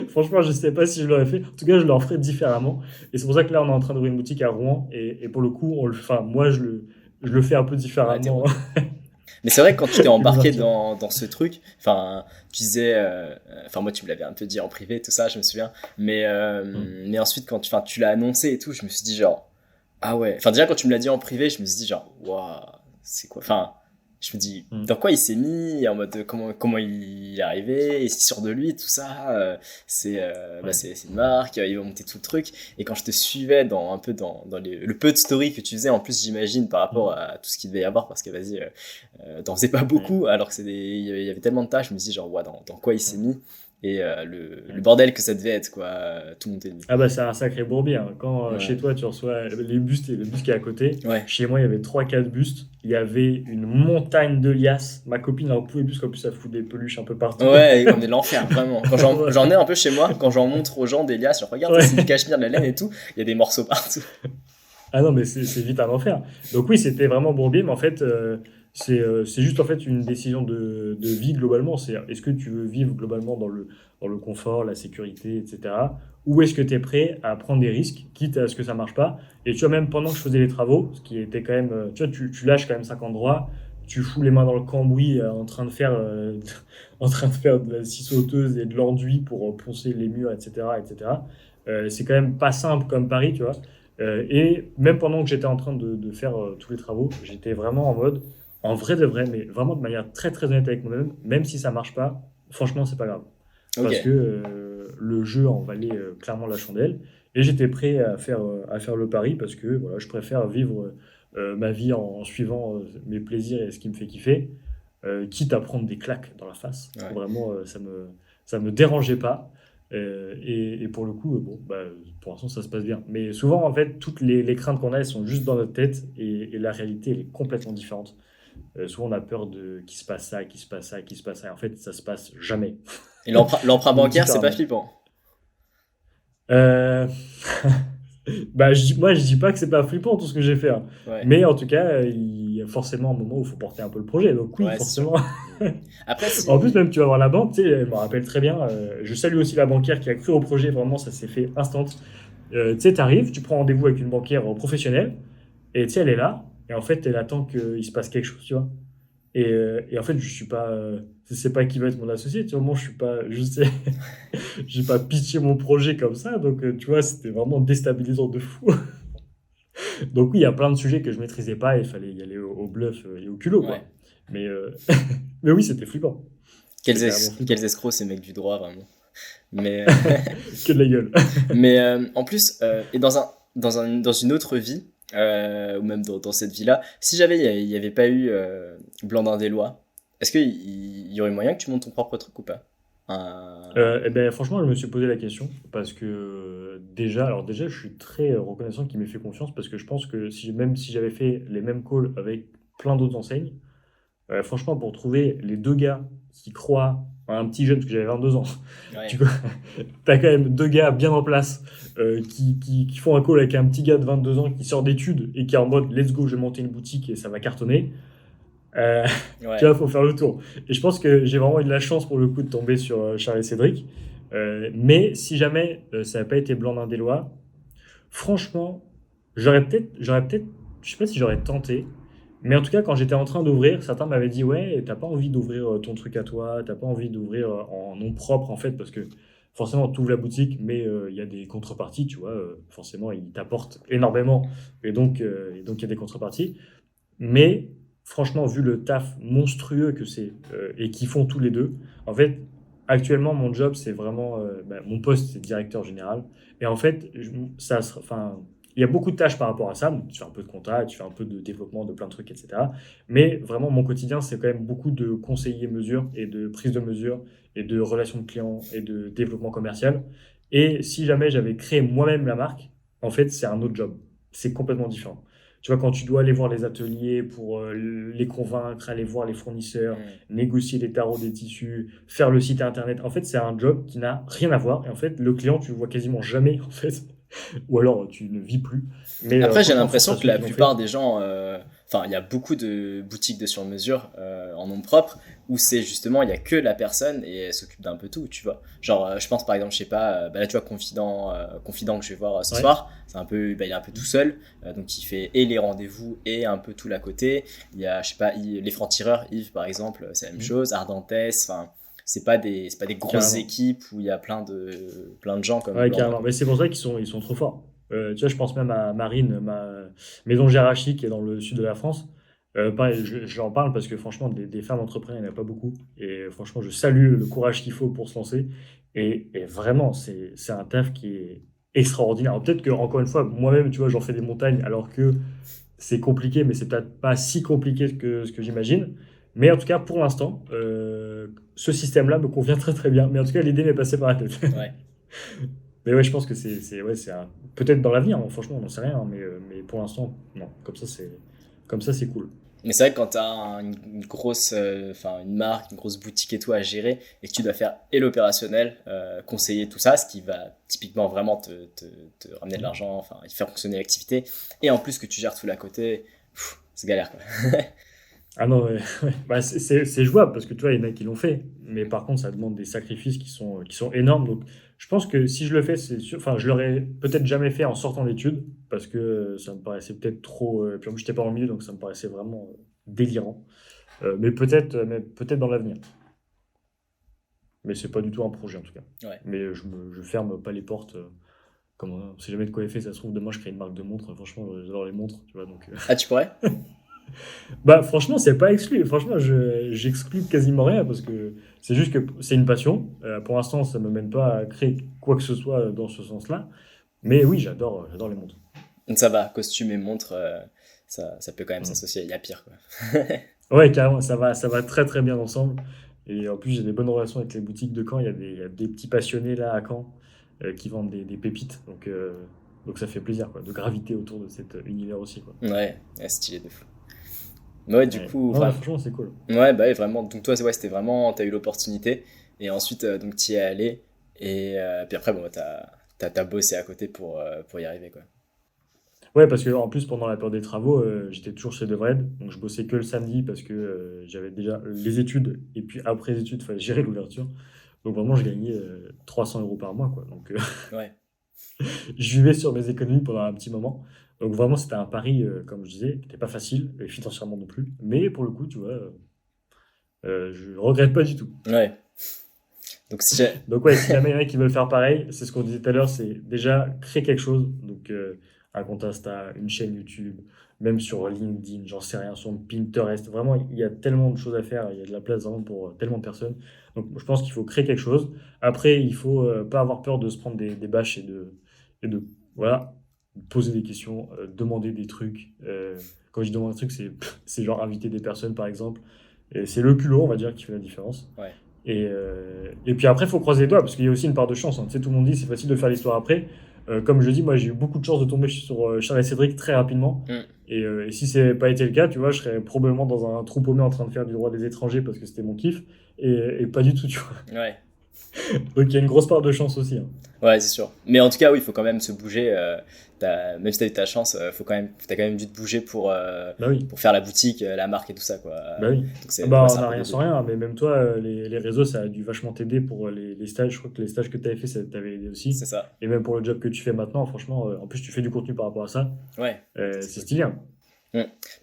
franchement, je sais pas si je l'aurais fait. En tout cas, je l'aurais fait différemment. Et c'est pour ça que là, on est en train d'ouvrir une boutique à Rouen. Et pour le coup, enfin, moi, je le fais un peu Ouais, t'es différemment. rodé. Mais c'est vrai que quand tu t'es Que les embarqué artistes. dans ce truc, enfin, tu disais, enfin moi tu me l'avais un peu dit en privé, tout ça, je me souviens. Mais ensuite quand tu l'as annoncé et tout, je me suis dit genre, ah ouais. Enfin déjà quand tu me l'as dit en privé, je me suis dit genre, waouh, c'est quoi. Enfin, je me dis Mm. dans quoi il s'est mis, en mode comment il est arrivé, est sûr de lui, tout ça. Ouais. C'est une marque, il va monter tout le truc. Et quand je te suivais un peu dans le peu de story que tu faisais, en plus j'imagine par rapport Mm. à tout ce qu'il devait y avoir, parce que vas-y. T'en faisais pas Ouais. beaucoup, alors que il y avait tellement de tâches, je me suis dit genre, ouais, dans quoi il s'est Mm. mis, et le Mm. bordel que ça devait être, quoi, tout monter nu. Ah bah c'est un sacré bourbier. Hein. Quand chez Ouais. toi tu reçois les bustes et le buste qui est à côté, Ouais. chez moi il y avait 3 4 bustes, il y avait une montagne de liasses. Ma copine en pouvait plus, parce qu'en plus ça fout des peluches un peu partout. Ouais, on est l'enfer, vraiment. Quand Ouais. j'en ai un peu chez moi, quand j'en montre aux gens des liasses, genre, regarde, ça, c'est du Ouais. cachemire, de la laine et tout, il y a des morceaux partout. Ah non mais c'est vite un enfer. Donc oui c'était vraiment bourbier, mais en fait c'est juste en fait une décision de vie globalement. C'est est-ce que tu veux vivre globalement dans le confort, la sécurité, etc. Ou est-ce que tu es prêt à prendre des risques, quitte à ce que ça marche pas. Et tu vois, même pendant que je faisais les travaux, ce qui était quand même, tu vois, tu lâches quand même 50 droits, tu fous les mains dans le cambouis en train de faire, en train de faire de la scie sauteuse et de l'enduit pour poncer les murs, etc., etc. C'est quand même pas simple comme pari, tu vois. Et même pendant que j'étais en train de faire tous les travaux, j'étais vraiment en mode, en vrai de vrai, mais vraiment de manière très très honnête avec moi-même, même si ça marche pas, franchement, c'est pas grave. Ok. Parce que le jeu en valait clairement la chandelle. Et j'étais prêt à faire le pari parce que voilà, je préfère vivre ma vie en suivant mes plaisirs et ce qui me fait kiffer, quitte à prendre des claques dans la face. Ouais. Vraiment, ça me dérangeait pas. Et pour le coup, bon, bah, pour l'instant, ça se passe bien. Mais souvent, en fait, toutes les craintes qu'on a, elles sont juste dans notre tête et la réalité, elle est complètement différente. Souvent, on a peur de qu'il se passe ça, qu'il se passe ça, qu'il se passe ça. Et en fait, ça se passe jamais. Et l'emprunt bancaire, c'est pas Littéralement. flippant. Euh, Bah, moi, je dis pas que c'est pas flippant tout ce que j'ai fait. Hein. Ouais. Mais en tout cas, il y a forcément un moment où il faut porter un peu le projet. Donc oui, Ouais, c'est sûr. forcément. Après, En plus, si. même tu vas voir la banque, tu sais, elle me rappelle très bien. Je salue aussi la banquière qui a cru au projet. Vraiment, ça s'est fait instant. Tu sais, t'arrives, tu prends rendez-vous avec une banquière professionnelle. Et tu sais, elle est là. Et en fait, elle attend qu'il se passe quelque chose, tu vois. Et en fait, je suis pas, je sais pas qui va être mon associé. Tu vois, moi, je suis pas, je sais, j'ai pas pitché mon projet comme ça. Donc, tu vois, c'était vraiment déstabilisant de fou. Donc oui, il y a plein de sujets que je maîtrisais pas et il fallait y aller au bluff et au culot, Ouais. quoi. Mais, mais oui, c'était flippant. C'était carrément Quels flippant. escrocs, ces mecs du droit, vraiment. Mais, Que de la gueule. mais en plus, et dans une autre vie, ou même dans cette vie-là, si jamais il y avait pas eu Blandin des lois, est-ce qu'il y aurait moyen que tu montes ton propre truc ou pas? Eh ben, franchement, je me suis posé la question parce que déjà, je suis très reconnaissant qu'il m'ait fait confiance parce que je pense que même si j'avais fait les mêmes calls avec plein d'autres enseignes, Franchement, pour trouver les deux gars qui croient à un petit jeune, parce que j'avais 22 ans, Ouais. tu as quand même deux gars bien en place qui font un call avec un petit gars de 22 ans qui sort d'études et qui est en mode let's go, je vais monter une boutique et ça va cartonner. Euh, Ouais. Tu vois, il faut faire le tour. Et je pense que j'ai vraiment eu de la chance pour le coup de tomber sur Charles et Cédric. Mais si jamais ça n'a pas été Blandin des Lois, franchement, j'aurais peut-être, je sais pas si j'aurais tenté, mais en tout cas, quand j'étais en train d'ouvrir, certains m'avaient dit, ouais, t'as pas envie d'ouvrir ton truc à toi, t'as pas envie d'ouvrir en nom propre, en fait, parce que forcément, tu ouvres la boutique, mais il y a des contreparties, tu vois, forcément, ils t'apportent énormément, et donc il y a des contreparties. Mais franchement, vu le taf monstrueux que c'est et qu'ils font tous les deux, en fait, actuellement, mon job, c'est vraiment. Mon poste, c'est directeur général. Et en fait, enfin, il y a beaucoup de tâches par rapport à ça. Donc, tu fais un peu de compta, tu fais un peu de développement de plein de trucs, etc. Mais vraiment, mon quotidien, c'est quand même beaucoup de conseillers mesures et de prise de mesures et de relations de clients et de développement commercial. Et si jamais j'avais créé moi-même la marque, en fait, c'est un autre job. C'est complètement différent. Tu vois, quand tu dois aller voir les ateliers pour les convaincre, aller voir les fournisseurs, négocier les tarots des tissus, faire le site internet, en fait, c'est un job qui n'a rien à voir. Et en fait, le client, tu le vois quasiment jamais, en fait. Ou alors, tu ne vis plus. Mais Après, j'ai franchement, l'impression pour que la ceux qui l'ont plupart des gens, enfin, il y a beaucoup de boutiques de sur-mesure en nom propre où c'est justement, il y a que la personne et elle s'occupe d'un peu tout, tu vois. Genre, je pense par exemple, je sais pas, là tu vois, Confident que je vais voir ce Ouais. soir, c'est un peu, il est un peu tout seul, donc il fait et les rendez-vous et un peu tout l'à côté. Il y a, je sais pas, les francs-tireurs, Yves par exemple, c'est la même Mhm. chose, Ardentes, enfin, c'est pas des grosses Carrément. équipes où il y a plein de gens comme Ouais, Blanc. carrément. Mais c'est pour ça qu'ils sont trop forts. Tu vois, je pense même à Marine, ma maison Jarachi, qui est dans le sud de la France. Pareil, j'en parle parce que franchement, des femmes entrepreneurs, il n'y en a pas beaucoup. Et franchement, je salue le courage qu'il faut pour se lancer. Et vraiment, c'est un taf qui est extraordinaire. Alors, peut-être que, encore une fois, moi-même, tu vois, j'en fais des montagnes alors que c'est compliqué, mais c'est peut-être pas si compliqué que ce que j'imagine. Mais en tout cas, pour l'instant, ce système-là me convient très très bien. Mais en tout cas, l'idée m'est passée par la tête. Ouais. Mais ouais, je pense que ouais, peut-être dans l'avenir, hein, franchement, on n'en sait rien, hein, mais pour l'instant, non. Comme ça, c'est cool. Mais c'est vrai que quand tu as une grosse, enfin une marque, une grosse boutique et tout à gérer, et que tu dois faire et l'opérationnel, conseiller tout ça, ce qui va typiquement vraiment te ramener de l'argent, enfin faire fonctionner l'activité, et en plus que tu gères tout l'à côté, c'est galère quoi. Ah non, ouais, ouais. Bah, c'est jouable parce que tu vois, il y en a qui l'ont fait, mais par contre, ça demande des sacrifices qui sont énormes. Donc, je pense que si je le fais, c'est sûr, enfin, je l'aurais peut-être jamais fait en sortant d'études parce que ça me paraissait peut-être trop. Puis en plus, j'étais pas en milieu, donc ça me paraissait vraiment délirant. Mais peut-être dans l'avenir. Mais c'est pas du tout un projet en tout cas. Ouais. Mais je ferme pas les portes. Comme on sait jamais de quoi est fait, ça se trouve, demain je crée une marque de montres. Franchement, j'adore les montres, tu vois. Donc, Ah, tu pourrais? bah, franchement, c'est pas exclu. Franchement, j'exclus quasiment rien parce que c'est juste que c'est une passion. Pour l'instant, ça me mène pas à créer quoi que ce soit dans ce sens-là. Mais oui, j'adore les montres. Donc ça va, costume et montre, ça peut quand même Mm. s'associer, il y a pire quoi. Ouais, carrément, ça va très très bien ensemble. Et en plus, j'ai des bonnes relations avec les boutiques de Caen. Il y a des petits passionnés là à Caen qui vendent des pépites. Donc ça fait plaisir quoi, de graviter autour de cet univers aussi, quoi. Ouais, stylé de fou. Mais ouais, du Ouais. coup, Non, mais franchement, c'est cool. ouais, bah ouais, vraiment. Donc toi, ouais, c'était vraiment, t'as eu l'opportunité, et ensuite, donc t'y es allé, et puis après, bon, bah, t'as bossé à côté pour y arriver, quoi. Ouais, parce que en plus, pendant la période des travaux, j'étais toujours chez Devred, donc je bossais que le samedi parce que j'avais déjà les études, et puis après les études, il fallait gérer l'ouverture. Donc vraiment, je gagnais 300 euros par mois, quoi. Donc Ouais, je vivais sur mes économies pendant un petit moment. Donc vraiment, c'était un pari, comme je disais, qui n'était pas facile, et financièrement non plus. Mais pour le coup, tu vois, je regrette pas du tout. ouais. Donc si j'ai... Donc ouais, si jamais il y en a qui veulent faire pareil, c'est ce qu'on disait tout à l'heure, c'est déjà créer quelque chose. Donc un compte Insta, une chaîne YouTube, même sur LinkedIn, j'en sais rien, sur Pinterest. Vraiment, il y a tellement de choses à faire, il y a de la place vraiment pour tellement de personnes. Donc je pense qu'il faut créer quelque chose. Après, il faut pas avoir peur de se prendre des bâches et de voilà, poser des questions, demander des trucs. Quand je demande un truc, c'est genre inviter des personnes par exemple. Et c'est le culot, on va dire, qui fait la différence. Ouais, Et puis après, il faut croiser les doigts, parce qu'il y a aussi une part de chance, hein. Tu sais, tout le monde dit c'est facile de faire l'histoire après. Comme je dis, moi, j'ai eu beaucoup de chance de tomber sur Charles et Cédric très rapidement. Mm. Et si c'est pas été le cas, tu vois, je serais probablement dans un trou paumé en train de faire du droit des étrangers parce que c'était mon kiff. Et pas du tout, tu vois. Ouais. Donc il y a une grosse part de chance aussi, hein. Ouais, c'est sûr. Mais en tout cas, oui, il faut quand même se bouger. Même si t'as eu ta chance, t'as quand même dû te bouger Bah oui. pour faire la boutique, la marque et tout ça, quoi. Bah oui. Donc c'est, Bah, ouais, on c'est un n'a peu rien des sans deux. rien, mais même toi, les réseaux, ça a dû vachement t'aider pour les stages. Je crois que les stages que tu avais fait, ça t'avait aidé aussi. C'est ça. Et même pour le job que tu fais maintenant, franchement, en plus, tu fais du contenu par rapport à ça. Ouais. C'est cool. stylé, hein.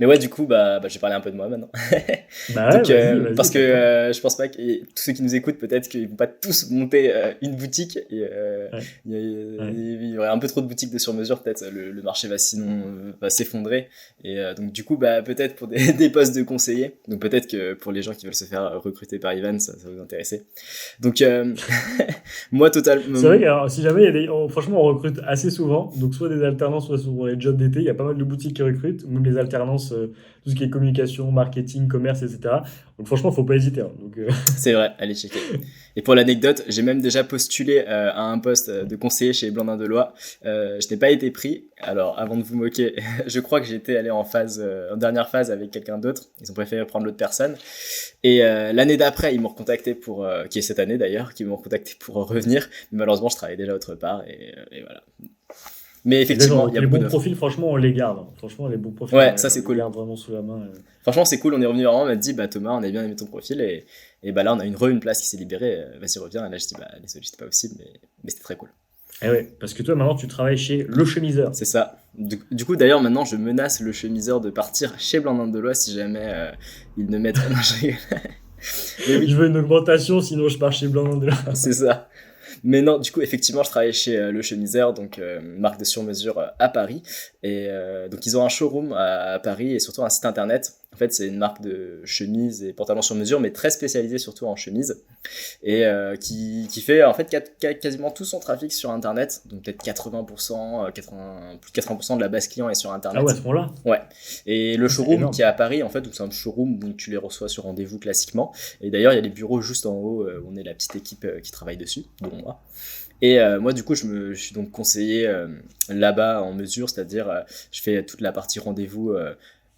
Mais ouais, du coup, je vais parler un peu de moi maintenant. Bah ouais, Donc, vas-y, parce que vas-y. je pense pas que et tous ceux qui nous écoutent, peut-être qu'ils vont pas tous monter une boutique. Et, Ouais. il y aurait un peu trop de boutiques de sur-mesure, peut-être le marché va sinon va s'effondrer. Et donc du coup, peut-être pour des postes de conseillers. Donc peut-être que pour les gens qui veulent se faire recruter par Ivan, ça va vous intéresser. Donc moi totalement. C'est vrai que alors, si jamais, franchement, on recrute assez souvent. Donc, soit des alternances, soit sur les jobs d'été. Il y a pas mal de boutiques qui recrutent. Même les alternances, tout ce qui est communication, marketing, commerce, etc. Donc, franchement, faut pas hésiter, hein. Donc, C'est vrai, allez checker. Et pour l'anecdote, j'ai même déjà postulé à un poste de conseiller chez Blandin Deloy. Je n'ai pas été pris. Alors, avant de vous moquer, je crois que j'étais allé en dernière phase avec quelqu'un d'autre. Ils ont préféré prendre l'autre personne. Et l'année d'après, ils m'ont recontacté qui est cette année d'ailleurs, qui m'ont recontacté pour revenir. Mais malheureusement, je travaillais déjà autre part et voilà. Mais effectivement, il y a les beaucoup bons d'offres. profils, franchement, on les garde, hein. Franchement, les bons profils, Ouais, ça c'est on les cool. garde vraiment sous la main. Franchement, c'est cool. On est revenu vraiment. On m'a dit, Thomas, on a bien aimé ton profil et là, on a une place qui s'est libérée. Vas-y, reviens. Et là, je dis, désolé, c'était pas possible, mais c'était très cool. Eh ouais, parce que toi, maintenant, tu travailles chez Le Chemiseur. C'est ça. Du coup, d'ailleurs, maintenant, je menace le chemiseur de partir chez Blandin Deloy si jamais ils ne mettent rien. Mais oui, Je veux une augmentation, sinon je pars chez Blanc de là. c'est ça. Mais non, du coup, effectivement, je travaille chez Le Chemiseur, donc marque de sur-mesure à Paris. Et donc, ils ont un showroom à Paris et surtout un site internet. En fait, c'est une marque de chemises et pantalons sur mesure, mais très spécialisée surtout en chemises. Et qui fait en fait quasiment tout son trafic sur internet. Donc, peut-être 80%, plus de 80% de la base client est sur internet. Ah ouais, à ce moment-là. Ouais. Et le C'est showroom énorme. qui est à Paris, en fait, donc c'est un showroom où tu les reçois sur rendez-vous classiquement. Et d'ailleurs, il y a les bureaux juste en haut où on est la petite équipe qui travaille dessus, dont moi. Et moi, du coup, je suis donc conseiller là-bas en mesure, c'est-à-dire je fais toute la partie rendez-vous,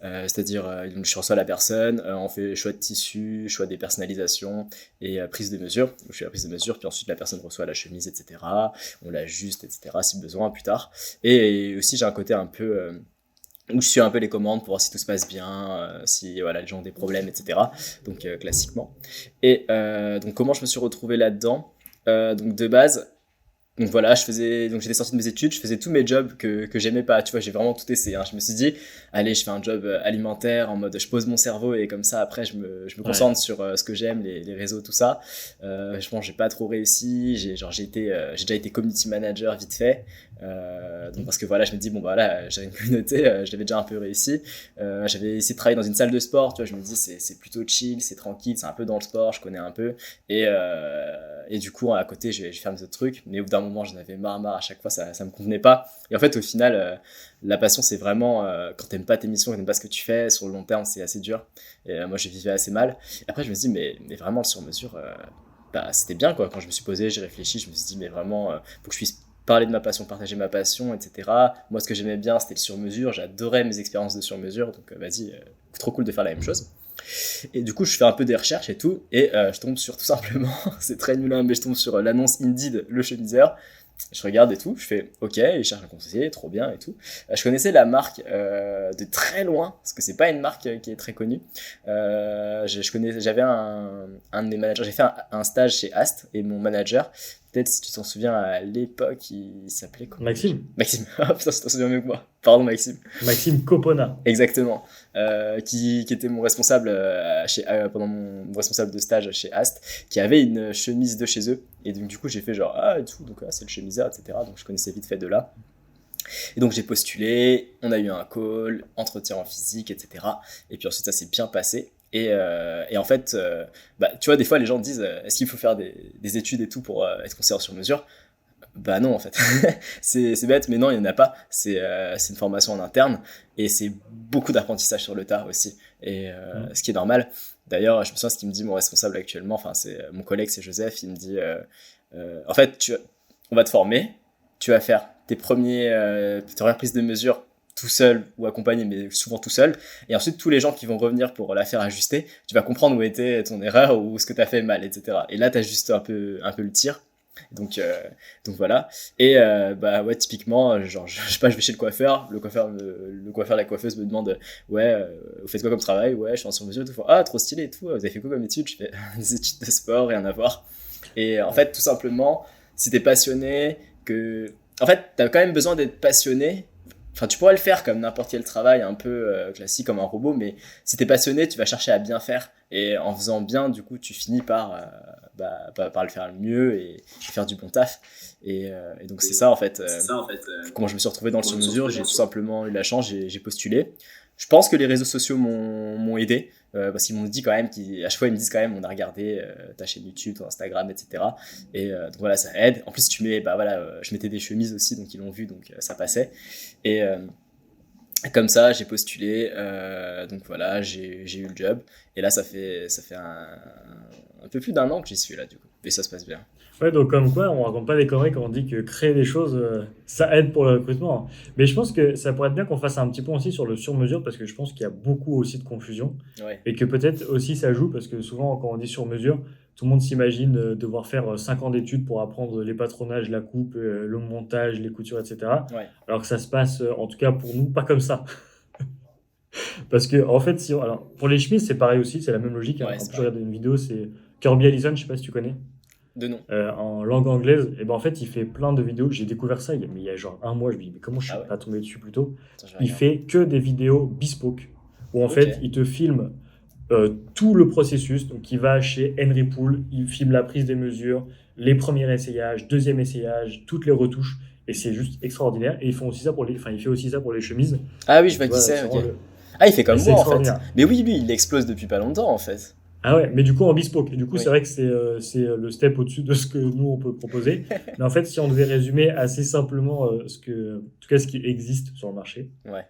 c'est-à-dire donc je reçois la personne, on fait choix de tissu, choix des personnalisations et prise de mesure. Je fais la prise de mesure, puis ensuite la personne reçoit la chemise, etc. On l'ajuste, etc. si besoin plus tard. Et aussi, j'ai un côté un peu où je suis un peu les commandes pour voir si tout se passe bien, si voilà, les gens ont des problèmes, etc. Donc classiquement. Et donc comment je me suis retrouvé là-dedans donc de base, donc voilà, j'étais sorti de mes études, je faisais tous mes jobs que j'aimais pas, tu vois, j'ai vraiment tout essayé, hein. Je me suis dit, allez, je fais un job alimentaire en mode je pose mon cerveau et comme ça après je me concentre sur ce que j'aime, les réseaux, tout ça. Je pense j'ai pas trop réussi, j'ai déjà été community manager vite fait. Donc parce que voilà, je me dis bon bah voilà, j'avais une communauté, je l'avais déjà un peu réussi. J'avais essayé de travailler dans une salle de sport, tu vois, je me dis c'est plutôt chill, c'est tranquille, c'est un peu dans le sport, je connais un peu et du coup à côté je vais faire mes autres trucs, mais au bout d'un moment j'en avais marre à chaque fois, ça me convenait pas. Et en fait au final la passion c'est vraiment quand t'aimes pas tes missions, quand t'aimes pas ce que tu fais sur le long terme, c'est assez dur. Et moi je vivais assez mal. Et après je me suis dit mais vraiment le sur-mesure c'était bien quoi. Quand je me suis posé, j'ai réfléchi, je me suis dit mais vraiment faut que je puisse parler de ma passion, partager ma passion, etc. Moi, ce que j'aimais bien, c'était le sur-mesure. J'adorais mes expériences de sur-mesure. Donc, vas-y, trop cool de faire la même chose. Et du coup, je fais un peu des recherches et tout. Et je tombe sur, tout simplement, c'est très nul, hein, mais je tombe sur l'annonce Indeed, le chemiseur. Je regarde et tout. Je fais OK, il cherche un conseiller, trop bien et tout. Je connaissais la marque de très loin, parce que c'est pas une marque qui est très connue. J'avais un de mes managers. J'ai fait un stage chez Ast et mon manager, peut-être si tu t'en souviens à l'époque, il s'appelait comment ? Maxime. Maxime. Ah putain, tu t'en souviens mieux que moi. Pardon, Maxime. Maxime Copona. Exactement. Qui était mon responsable pendant mon responsable de stage chez Ast, qui avait une chemise de chez eux. Et donc, du coup, j'ai fait genre, et tout, donc c'est le chemiseur, etc. Donc, je connaissais vite fait de là. Et donc, j'ai postulé, on a eu un call, entretien en physique, etc. Et puis ensuite, ça s'est bien passé. Et en fait, tu vois, des fois, les gens me disent, est-ce qu'il faut faire des études et tout pour être conseiller sur mesure ? Bah non en fait, c'est bête mais non il n'y en a pas, c'est une formation en interne et c'est beaucoup d'apprentissage sur le tas aussi et ce qui est normal. D'ailleurs je me souviens ce qu'il me dit mon responsable actuellement, enfin c'est mon collègue c'est Joseph, il me dit en fait on va te former, tu vas faire tes premières prises de mesure tout seul ou accompagné, mais souvent tout seul. Et ensuite, tous les gens qui vont revenir pour la faire ajuster, tu vas comprendre où était ton erreur ou ce que tu as fait mal, etc. Et là, tu ajustes un peu le tir. Donc voilà. Et ouais, typiquement, genre, je sais pas, je vais chez le coiffeur, la coiffeuse me demande, ouais, vous faites quoi comme travail? Ouais, je suis en sur-mesure, tout. Ah, trop stylé et tout. Vous avez fait quoi comme études? Je fais des études de sport, rien à voir. Et en fait, tout simplement, si t'es passionné, en fait, t'as quand même besoin d'être passionné. Enfin, tu pourrais le faire comme n'importe quel travail un peu classique comme un robot, mais si t'es passionné, tu vas chercher à bien faire. Et en faisant bien, du coup, tu finis par le faire le mieux et faire du bon taf. Et donc, c'est ça, en fait. Comment je me suis retrouvé dans le sur-mesure, j'ai tout simplement eu la chance, j'ai postulé. Je pense que les réseaux sociaux m'ont aidé. Parce qu'ils m'ont dit quand même, à chaque fois ils me disent quand même, on a regardé ta chaîne YouTube, ton Instagram, etc. Et donc voilà, ça aide. En plus, je mettais des chemises aussi, donc ils l'ont vu, donc ça passait. Et comme ça, j'ai postulé, donc voilà, j'ai eu le job. Et là, ça fait un peu plus d'1 an que j'y suis là, du coup. Et ça se passe bien. Ouais, donc comme quoi, on raconte pas des conneries quand on dit que créer des choses, ça aide pour le recrutement. Mais je pense que ça pourrait être bien qu'on fasse un petit point aussi sur le sur-mesure, parce que je pense qu'il y a beaucoup aussi de confusion. Ouais. Et que peut-être aussi ça joue, parce que souvent, quand on dit sur-mesure, tout le monde s'imagine devoir faire 5 ans d'études pour apprendre les patronages, la coupe, le montage, les coutures, etc. Ouais. Alors que ça se passe, en tout cas pour nous, pas comme ça. Parce que, en fait, alors, pour les chemises, c'est pareil aussi, c'est la même logique. Hein. Ouais, En c'est plus, je regardais une vidéo, c'est Kirby Allison, je sais pas si tu connais. De nom. En langue anglaise, et ben en fait il fait plein de vidéos. J'ai découvert ça il y a genre 1 mois. Je me dis mais comment je suis pas tombé dessus plus tôt. Il fait que des vidéos bespoke où en fait il te filme tout le processus. Donc il va chez Henry Poole, il filme la prise des mesures, les premiers essayages, deuxième essayage, toutes les retouches, et c'est juste extraordinaire. Et ils font aussi ça il fait aussi ça pour les chemises. Ah oui, je vois qui c'est. Ok. Ah, il fait comme moi en fait. Mais oui, lui il explose depuis pas longtemps en fait. Ah ouais, mais du coup en bespoke. Et du coup, c'est vrai que c'est le step au-dessus de ce que nous on peut proposer. Mais en fait, si on devait résumer assez simplement en tout cas ce qui existe sur le marché. Ouais.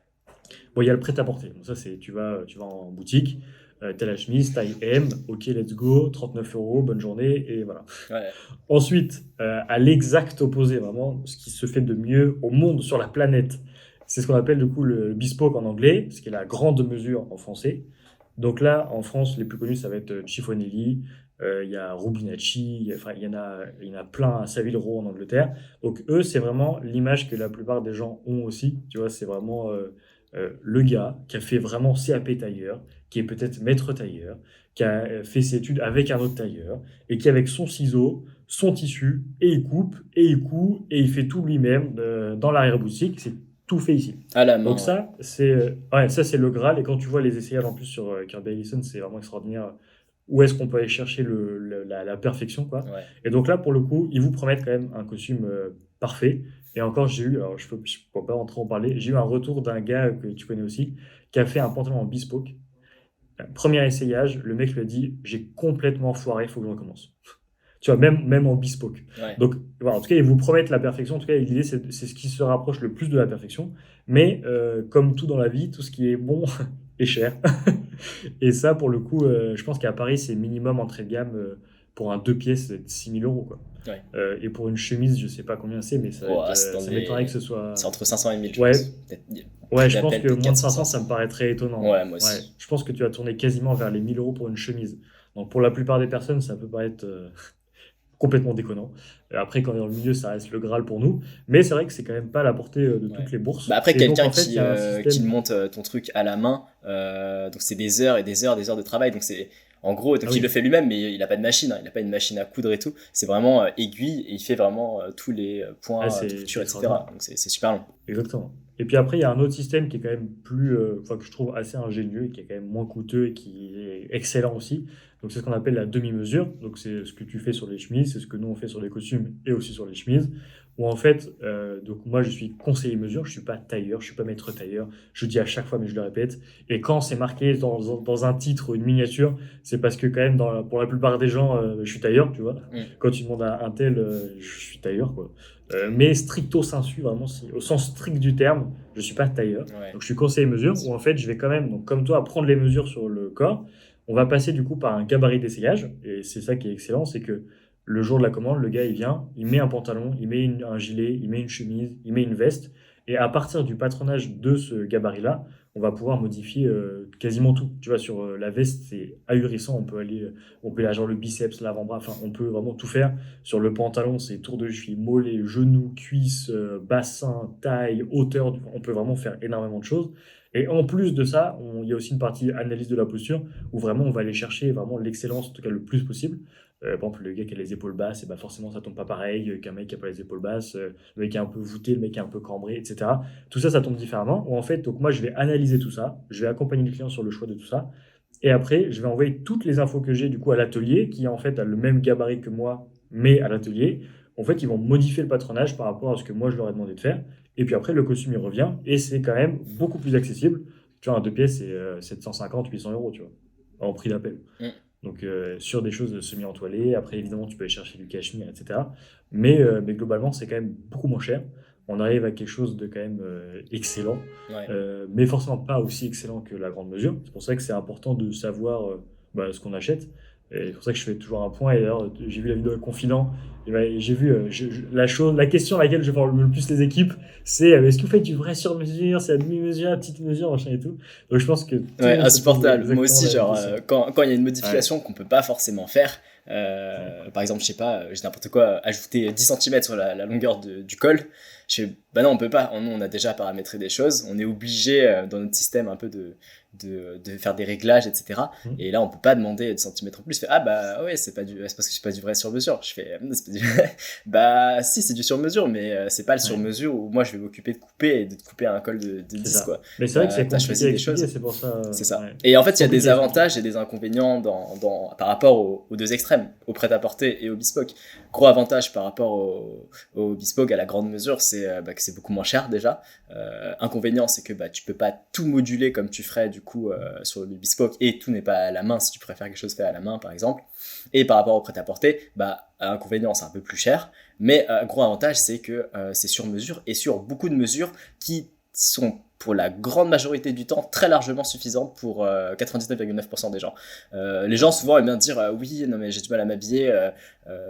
Bon, il y a le prêt-à-porter. Donc ça, c'est tu vas en boutique, t'as la chemise taille M, ok, let's go, 39 €, bonne journée, et voilà. Ouais. Ensuite, à l'exact opposé, vraiment, ce qui se fait de mieux au monde sur la planète, c'est ce qu'on appelle du coup le bespoke en anglais, ce qui est la grande mesure en français. Donc là, en France, les plus connus, ça va être Chiffonelli, il y a Rubinacci, il y en a plein à Savile Row en Angleterre. Donc eux, c'est vraiment l'image que la plupart des gens ont aussi. Tu vois, c'est vraiment le gars qui a fait vraiment CAP tailleur, qui est peut-être maître tailleur, qui a fait ses études avec un autre tailleur, et qui avec son ciseau, son tissu, et il coupe, et il coud, et il fait tout lui-même dans l'arrière-boutique. C'est tout fait ici. À la main. Donc ça, c'est le Graal. Et quand tu vois les essayages en plus sur Kirby Allison, c'est vraiment extraordinaire. Où est-ce qu'on peut aller chercher la perfection, quoi. Ouais. Et donc là, pour le coup, ils vous promettent quand même un costume parfait. Et encore, alors je peux pas rentrer en parler, j'ai eu un retour d'un gars que tu connais aussi, qui a fait un pantalon en bespoke. Premier essayage, le mec lui a dit « J'ai complètement foiré, il faut que je recommence ». Tu vois, même en bespoke. Ouais. Donc, voilà, en tout cas, ils vous promettent la perfection. En tout cas, l'idée, c'est ce qui se rapproche le plus de la perfection. Mais comme tout dans la vie, tout ce qui est bon est cher. Et ça, pour le coup, je pense qu'à Paris, c'est minimum entrée de gamme pour un 2 pièces, c'est 6 000 €. Quoi. Ouais. Et pour une chemise, je sais pas combien c'est, mais ça m'étonnerait que ce soit... C'est entre 500 et 1000, je ouais. pense. Ouais, je pense que moins de 500, ça me paraît très étonnant. Ouais, moi aussi. Ouais, je pense que tu vas tourner quasiment vers les 1 000 € pour une chemise. Donc, pour la plupart des personnes, ça peut paraître... complètement déconnant. Après, quand on est dans le milieu, ça reste le Graal pour nous. Mais c'est vrai que c'est quand même pas à la portée de toutes les bourses. Bah après, quelqu'un qui système... monte ton truc à la main, donc c'est des heures et des heures de travail. Donc c'est en gros, donc il le fait lui-même, mais il a pas de machine. Il a pas une machine à coudre et tout. C'est vraiment aiguille et il fait vraiment tous les points de couture, etc. Donc c'est super long. Exactement. Et puis après, il y a un autre système qui est quand même plus, que je trouve assez ingénieux et qui est quand même moins coûteux et qui est excellent aussi. Donc c'est ce qu'on appelle la demi-mesure. Donc c'est ce que tu fais sur les chemises, c'est ce que nous on fait sur les costumes et aussi sur les chemises. Où en fait, donc moi je suis conseiller mesure, je suis pas tailleur, je suis pas maître tailleur. Je dis à chaque fois, mais je le répète. Et quand c'est marqué dans un titre ou une miniature, c'est parce que quand même pour la plupart des gens, je suis tailleur, tu vois. Quand tu demandes à un tel, je suis tailleur, quoi. Mais stricto sensu, vraiment, au sens strict du terme, je suis pas tailleur. Ouais. Donc je suis conseiller mesure où en fait je vais quand même, donc comme toi, prendre les mesures sur le corps. On va passer du coup par un gabarit d'essayage, et c'est ça qui est excellent, c'est que Le jour de la commande, le gars, il vient, il met un pantalon, il met un gilet, il met une chemise, il met une veste. Et à partir du patronage de ce gabarit-là, on va pouvoir modifier quasiment tout. Tu vois, sur la veste, c'est ahurissant. On peut aller genre le biceps, l'avant-bras, enfin, on peut vraiment tout faire. Sur le pantalon, c'est tour de cheville, mollet, genou, cuisse, bassin, taille, hauteur. On peut vraiment faire énormément de choses. Et en plus de ça, il y a aussi une partie analyse de la posture où vraiment on va aller chercher vraiment l'excellence, en tout cas le plus possible. Par exemple, le gars qui a les épaules basses, et ben forcément ça tombe pas pareil qu'un mec qui a pas les épaules basses, le mec qui est un peu voûté, le mec qui est un peu cambré, etc. Tout ça, ça tombe différemment. Ou en fait, donc moi je vais analyser tout ça, je vais accompagner le client sur le choix de tout ça, et après je vais envoyer toutes les infos que j'ai du coup à l'atelier, qui en fait a le même gabarit que moi, mais à l'atelier. En fait, ils vont modifier le patronage par rapport à ce que moi je leur ai demandé de faire. Et puis après, le costume il revient, et c'est quand même beaucoup plus accessible. Tu vois, un deux pièces, c'est 750, 800 euros, tu vois, en prix d'appel. Mm. Donc, sur des choses semi-entoilées. Après, évidemment, tu peux aller chercher du cachemire, etc. Mais globalement, c'est quand même beaucoup moins cher. On arrive à quelque chose de quand même excellent, Ouais. mais forcément pas aussi excellent que la grande mesure. C'est pour ça que c'est important de savoir ce qu'on achète. Et c'est pour ça que je fais toujours un point. Et d'ailleurs, j'ai vu la vidéo de Confident. Et ben, j'ai vu la question à laquelle je forme le plus les équipes, c'est est-ce que vous faites du vrai sur-mesure, c'est la demi-mesure, la petite mesure, machin et tout. Donc je pense que Ouais, insupportable. Moi aussi, exactement genre, la même question. quand il y a une modification qu'on peut pas forcément faire, par exemple, je sais pas, j'ai n'importe quoi, ajouter 10 cm sur la longueur du col, je fais, bah non, on peut pas. Nous, on a déjà paramétré des choses, on est obligé, dans notre système, un peu de faire des réglages, etc. Mhm. Et là, on peut pas demander 10 centimètres en plus. Je fais, ah bah ouais, c'est parce que c'est pas du vrai sur-mesure. Je fais, c'est pas du... bah si, c'est du sur-mesure, mais c'est pas le Ouais. sur-mesure où moi, je vais m'occuper de couper et de te couper un col de C'est 10, ça. quoi. Mais c'est vrai que c'est T'as compliqué choisi à des expliquer, choses. c'est pour ça. C'est ça. Ouais. Et en fait, il y a Compliqué des à avantages et des inconvénients par rapport aux deux extrêmes, au prêt-à-porter et au bespoke. Gros avantage par rapport au bespoke à la grande mesure, c'est que c'est beaucoup moins cher déjà. Inconvénient, c'est que tu peux pas tout moduler comme tu ferais du coup sur le bespoke, et tout n'est pas à la main si tu préfères quelque chose fait à la main par exemple. Et par rapport au prêt-à-porter, inconvénient, c'est un peu plus cher, mais gros avantage, c'est que c'est sur mesure et sur beaucoup de mesures qui sont pour la grande majorité du temps très largement suffisantes pour 99,9% des gens. Les gens souvent aiment bien dire oui, non mais j'ai du mal à m'habiller,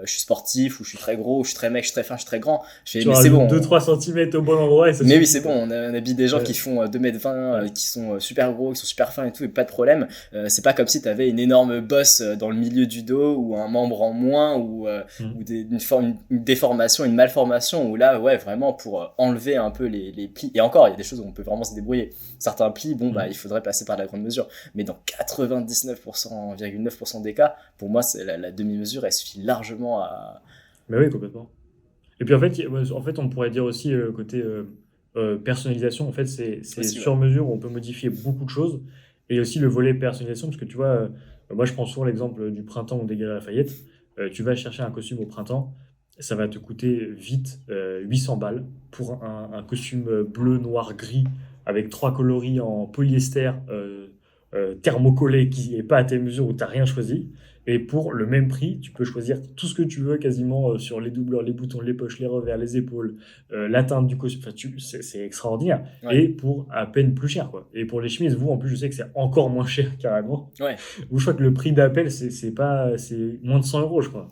je suis sportif, ou je suis très gros, ou je suis très mec, je suis très fin, je suis très grand. Je fais, Tu mais c'est bon. rajoutes 2-3 cm au bon endroit et ça Mais oui, suffit, c'est bon, quoi. on habille des gens Ouais. qui font 2,20 m, Ouais. qui sont super gros, qui sont super fins et tout, et pas de problème. C'est pas comme si t'avais une énorme bosse dans le milieu du dos, ou un membre en moins, ou une déformation, une malformation, où là, ouais, vraiment, pour enlever un peu les plis. Et encore, il y a des choses où on peut vraiment se débrouiller. Certains plis, il faudrait passer par la grande mesure. Mais dans 99,9% des cas, pour moi, c'est la demi-mesure, elle suffit largement à... Mais oui, complètement. Et puis en fait, on pourrait dire aussi côté personnalisation. En fait, c'est Aussi, ouais. sur mesure où on peut modifier beaucoup de choses. Et aussi le volet personnalisation, parce que tu vois, moi je prends souvent l'exemple du printemps ou des Galeries Lafayette. Tu vas chercher un costume au printemps, ça va te coûter vite 800 balles pour un costume bleu, noir, gris, avec trois coloris en polyester thermocollé qui n'est pas à tes mesures, où tu n'as rien choisi. Et pour le même prix, tu peux choisir tout ce que tu veux quasiment sur les doubleurs, les boutons, les poches, les revers, les épaules, la teinte du costume. Enfin, c'est extraordinaire. Ouais. Et pour à peine plus cher, quoi. Et pour les chemises, vous, en plus, je sais que c'est encore moins cher carrément. Ouais. Vous, je crois que le prix d'appel, c'est moins de 100 euros, je crois.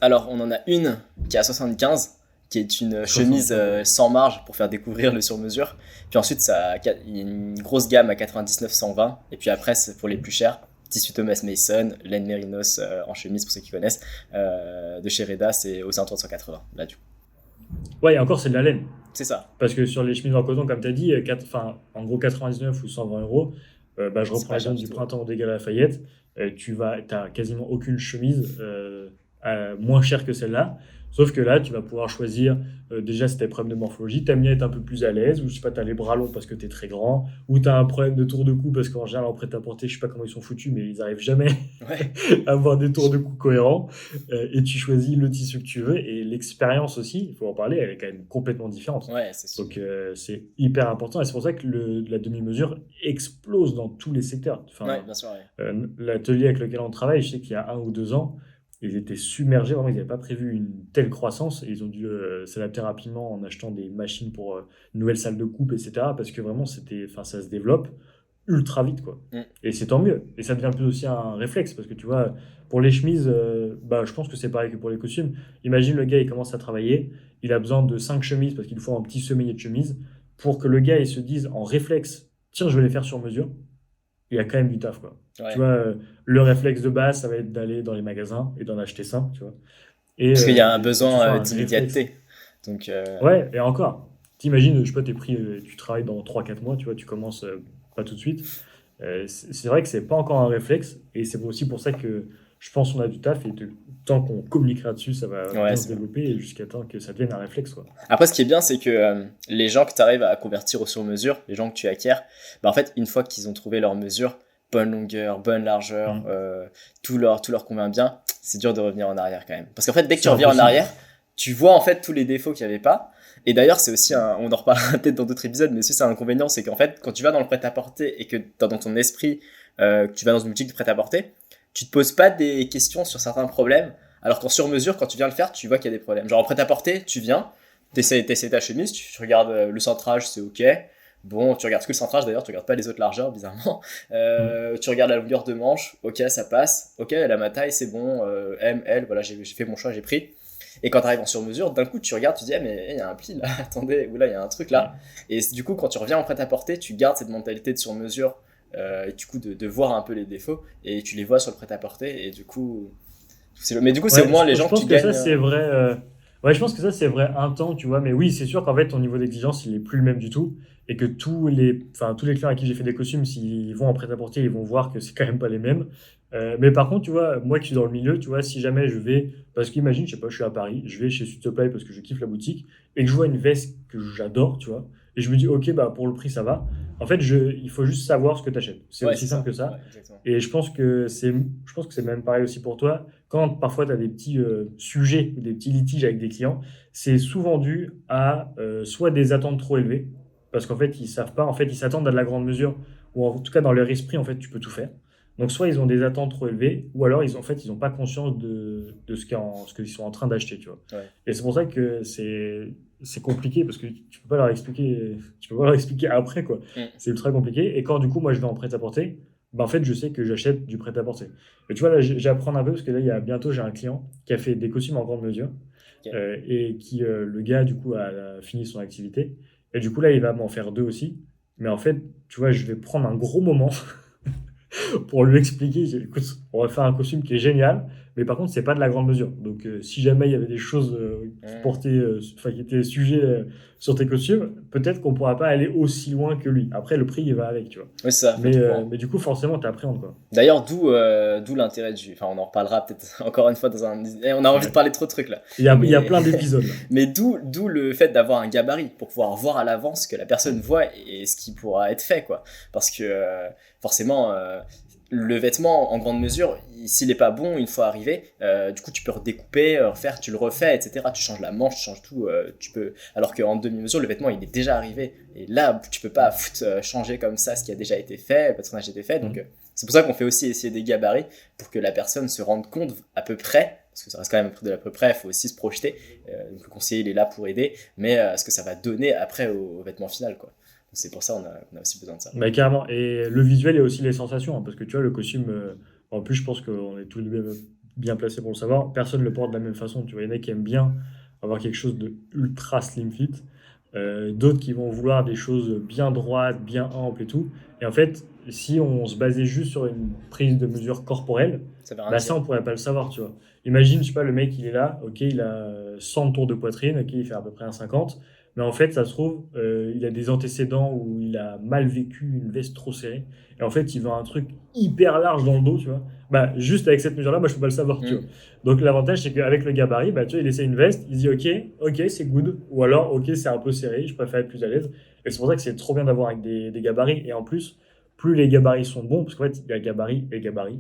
Alors, on en a une qui est à 75, qui est une 75, chemise ouais. sans marge pour faire découvrir le sur-mesure. Puis ensuite, il y a une grosse gamme à 99-120. Et puis après, c'est pour les plus chers. Tissu Thomas Mason, laine mérinos en chemise pour ceux qui connaissent. De chez Reda, c'est aux alentours de 180. Là, du coup. Ouais, et encore, c'est de la laine. C'est ça. Parce que sur les chemises en coton, comme tu as dit, en gros 99 ou 120 euros, je C'est reprends pas cher l'exemple du du tout. printemps des Galeries Lafayette, tu n'as quasiment aucune chemise moins chère que celle-là. Sauf que là, tu vas pouvoir choisir déjà si tu as des problèmes de morphologie, t'aimes bien être un peu plus à l'aise, ou je sais pas, tu as les bras longs parce que tu es très grand, ou tu as un problème de tour de cou parce qu'en général, en prêt-à-porter, je sais pas comment ils sont foutus, mais ils arrivent jamais Ouais. à avoir des tours de cou cohérents. Et tu choisis le tissu que tu veux. Et l'expérience aussi, il faut en parler, elle est quand même complètement différente. Ouais, c'est sûr. Donc c'est hyper important et c'est pour ça que la demi-mesure explose dans tous les secteurs. Enfin, Ouais, bien sûr, ouais. l'atelier avec lequel on travaille, je sais qu'il y a 1 ou 2 ans, ils étaient submergés, vraiment ils n'avaient pas prévu une telle croissance et ils ont dû s'adapter rapidement en achetant des machines pour une nouvelle salle de coupe, etc. Parce que vraiment ça se développe. ultra vite, quoi. Mm. Et c'est tant mieux. Et ça devient plus aussi un réflexe, parce que tu vois, pour les chemises, bah, je pense que c'est pareil que pour les costumes. Imagine le gars, il commence à travailler, il a besoin de 5 chemises, parce qu'il faut un petit semaillet de chemises, pour que le gars, il se dise en réflexe, tiens, je vais les faire sur mesure. Il y a quand même du taf, quoi. Ouais. Tu vois, le réflexe de base, ça va être d'aller dans les magasins et d'en acheter ça, tu vois. Et Parce qu'il y a un que ce besoin soit un réflexe. d'immédiateté. Donc, Ouais, et encore. T'imagines, je sais pas, t'es pris, tu travailles dans 3 4 mois, tu vois, tu commences pas tout de suite. C'est vrai que c'est pas encore un réflexe, et c'est aussi pour ça que je pense qu'on a du taf, et tant qu'on communiquera dessus, ça va ouais, bien c'est se vrai. développer, et jusqu'à temps que ça devienne un réflexe, quoi. Après, ce qui est bien, c'est que les gens que tu arrives à convertir au sur-mesure, les gens que tu acquiers, bah, en fait, une fois qu'ils ont trouvé leur mesure, bonne longueur, bonne largeur, Mm. tout leur convient bien, c'est dur de revenir en arrière quand même. Parce qu'en fait, dès que tu C'est reviens en impossible. arrière, tu vois en fait tous les défauts qu'il n'y avait pas. Et d'ailleurs, c'est aussi on en reparlera peut-être dans d'autres épisodes, mais aussi c'est un inconvénient, c'est qu'en fait, quand tu vas dans le prêt-à-porter et que t'as dans ton esprit, que tu vas dans une boutique de prêt-à-porter, tu te poses pas des questions sur certains problèmes, alors qu'en sur-mesure, quand tu viens le faire, tu vois qu'il y a des problèmes. Genre en prêt-à-porter, tu viens, t'essaies ta chemise, tu regardes le centrage, c'est ok. Bon, tu regardes que le centrage d'ailleurs, tu regardes pas les autres largeurs, bizarrement. Tu regardes la longueur de manche, ok, ça passe. Ok, elle a ma taille, c'est bon. M, L, voilà, j'ai fait mon choix, j'ai pris. Et quand tu arrives en sur-mesure, d'un coup, tu regardes, tu dis, ah, mais il y a un pli là, attendez, ou là, il y a un truc là. Et du coup, quand tu reviens en prêt-à-porter, tu gardes cette mentalité de sur-mesure, et du coup, de voir un peu les défauts, et tu les vois sur le prêt-à-porter, et du coup, mais du coup, c'est au Ouais, moins les je gens que pense tu que ça, gagnes. c'est vrai. Ouais, je pense que ça, c'est vrai un temps, tu vois. Mais oui, c'est sûr qu'en fait, ton niveau d'exigence, il est plus le même du tout. Et que tous les clients à qui j'ai fait des costumes, s'ils vont en prêt-à-porter, ils vont voir que c'est quand même pas les mêmes. Mais par contre, tu vois, moi qui suis dans le milieu, tu vois, si jamais je vais, parce qu'imagine, je sais pas, je suis à Paris, je vais chez Suit Supply parce que je kiffe la boutique, et que je vois une veste que j'adore, tu vois, et je me dis, ok, bah pour le prix, ça va. En fait, il faut juste savoir ce que tu achètes. C'est Ouais, aussi c'est simple ça. que ça. Ouais, exactement. Et je pense que c'est même pareil aussi pour toi. Quand parfois tu as des petits sujets ou des petits litiges avec des clients, c'est souvent dû à soit des attentes trop élevées, parce qu'en fait ils savent pas, en fait ils s'attendent à de la grande mesure, ou en tout cas dans leur esprit en fait tu peux tout faire. Donc soit ils ont des attentes trop élevées, ou alors en fait ils n'ont pas conscience de ce qu'ils sont en train d'acheter, tu vois. Ouais. Et c'est pour ça que c'est compliqué parce que tu peux pas leur expliquer après quoi. Mm. C'est ultra compliqué. Et quand du coup moi je vais en prêt-à-porter, bah, en fait, je sais que j'achète du prêt-à-porter. Et tu vois, là, j'apprends un peu parce que là, bientôt, j'ai un client qui a fait des costumes en grande mesure Ok. et le gars, du coup, a fini son activité. Et du coup, là, il va m'en faire deux aussi. Mais en fait, tu vois, je vais prendre un gros moment pour lui expliquer, écoute, on va faire un costume qui est génial, mais par contre, c'est pas de la grande mesure. Donc, si jamais il y avait des choses Mm. qui étaient sujets sur tes costumes, peut-être qu'on pourra pas aller aussi loin que lui. Après, le prix, il va avec, tu vois. Ouais, c'est ça, faut tout prendre. Mais du coup, forcément, tu appréhendes, quoi. D'ailleurs, d'où l'intérêt du. Enfin, on en reparlera peut-être encore une fois dans un. On a envie de Ouais. parler de trop de trucs là. Il y a Mais, plein d'épisodes, là. mais d'où le fait d'avoir un gabarit pour pouvoir voir à l'avance ce que la personne voit et ce qui pourra être fait, quoi. Parce que forcément, le vêtement en grande mesure, s'il n'est pas bon une fois arrivé, du coup, tu peux redécouper, refaire, tu le refais, etc. Tu changes la manche, tu changes tout. Tu peux. Alors qu'en demi-mesure, le vêtement, il est déjà arrivé. Et là, tu peux pas changer comme ça ce qui a déjà été fait, le personnage a été fait. Donc, c'est pour ça qu'on fait aussi essayer des gabarits pour que la personne se rende compte à peu près, parce que ça reste quand même un prix de l'à peu près, il faut aussi se projeter. Donc le conseiller il est là pour aider, mais ce que ça va donner après au vêtement final, quoi. Donc, c'est pour ça on a aussi besoin de ça. Bah, carrément. Et le visuel et aussi les sensations, hein, parce que tu vois, le costume, en plus, je pense qu'on est tous les deux bien placés pour le savoir. Personne ne le porte de la même façon. Tu vois, il y en a qui aiment bien avoir quelque chose de ultra slim fit. D'autres qui vont vouloir des choses bien droites, bien amples et tout. Et en fait, si on se basait juste sur une prise de mesure corporelle, Ça veut rien bah dire. ça, on pourrait pas le savoir, tu vois. Imagine, je sais pas, le mec, il est là, ok, il a 100 tours de poitrine, ok, il fait à peu près un 50, mais en fait, ça se trouve, il a des antécédents où il a mal vécu une veste trop serrée, et en fait, il veut un truc hyper large dans le dos, tu vois. Bah, juste avec cette mesure-là, moi, je peux pas le savoir, tu vois. Mm. Donc, l'avantage, c'est qu'avec le gabarit, bah, tu vois, il essaie une veste, il dit, ok, c'est good, ou alors, ok, c'est un peu serré, je préfère être plus à l'aise. Et c'est pour ça que c'est trop bien d'avoir avec des gabarits, et en plus, plus les gabarits sont bons, parce qu'en fait, il y a gabarit et gabarit.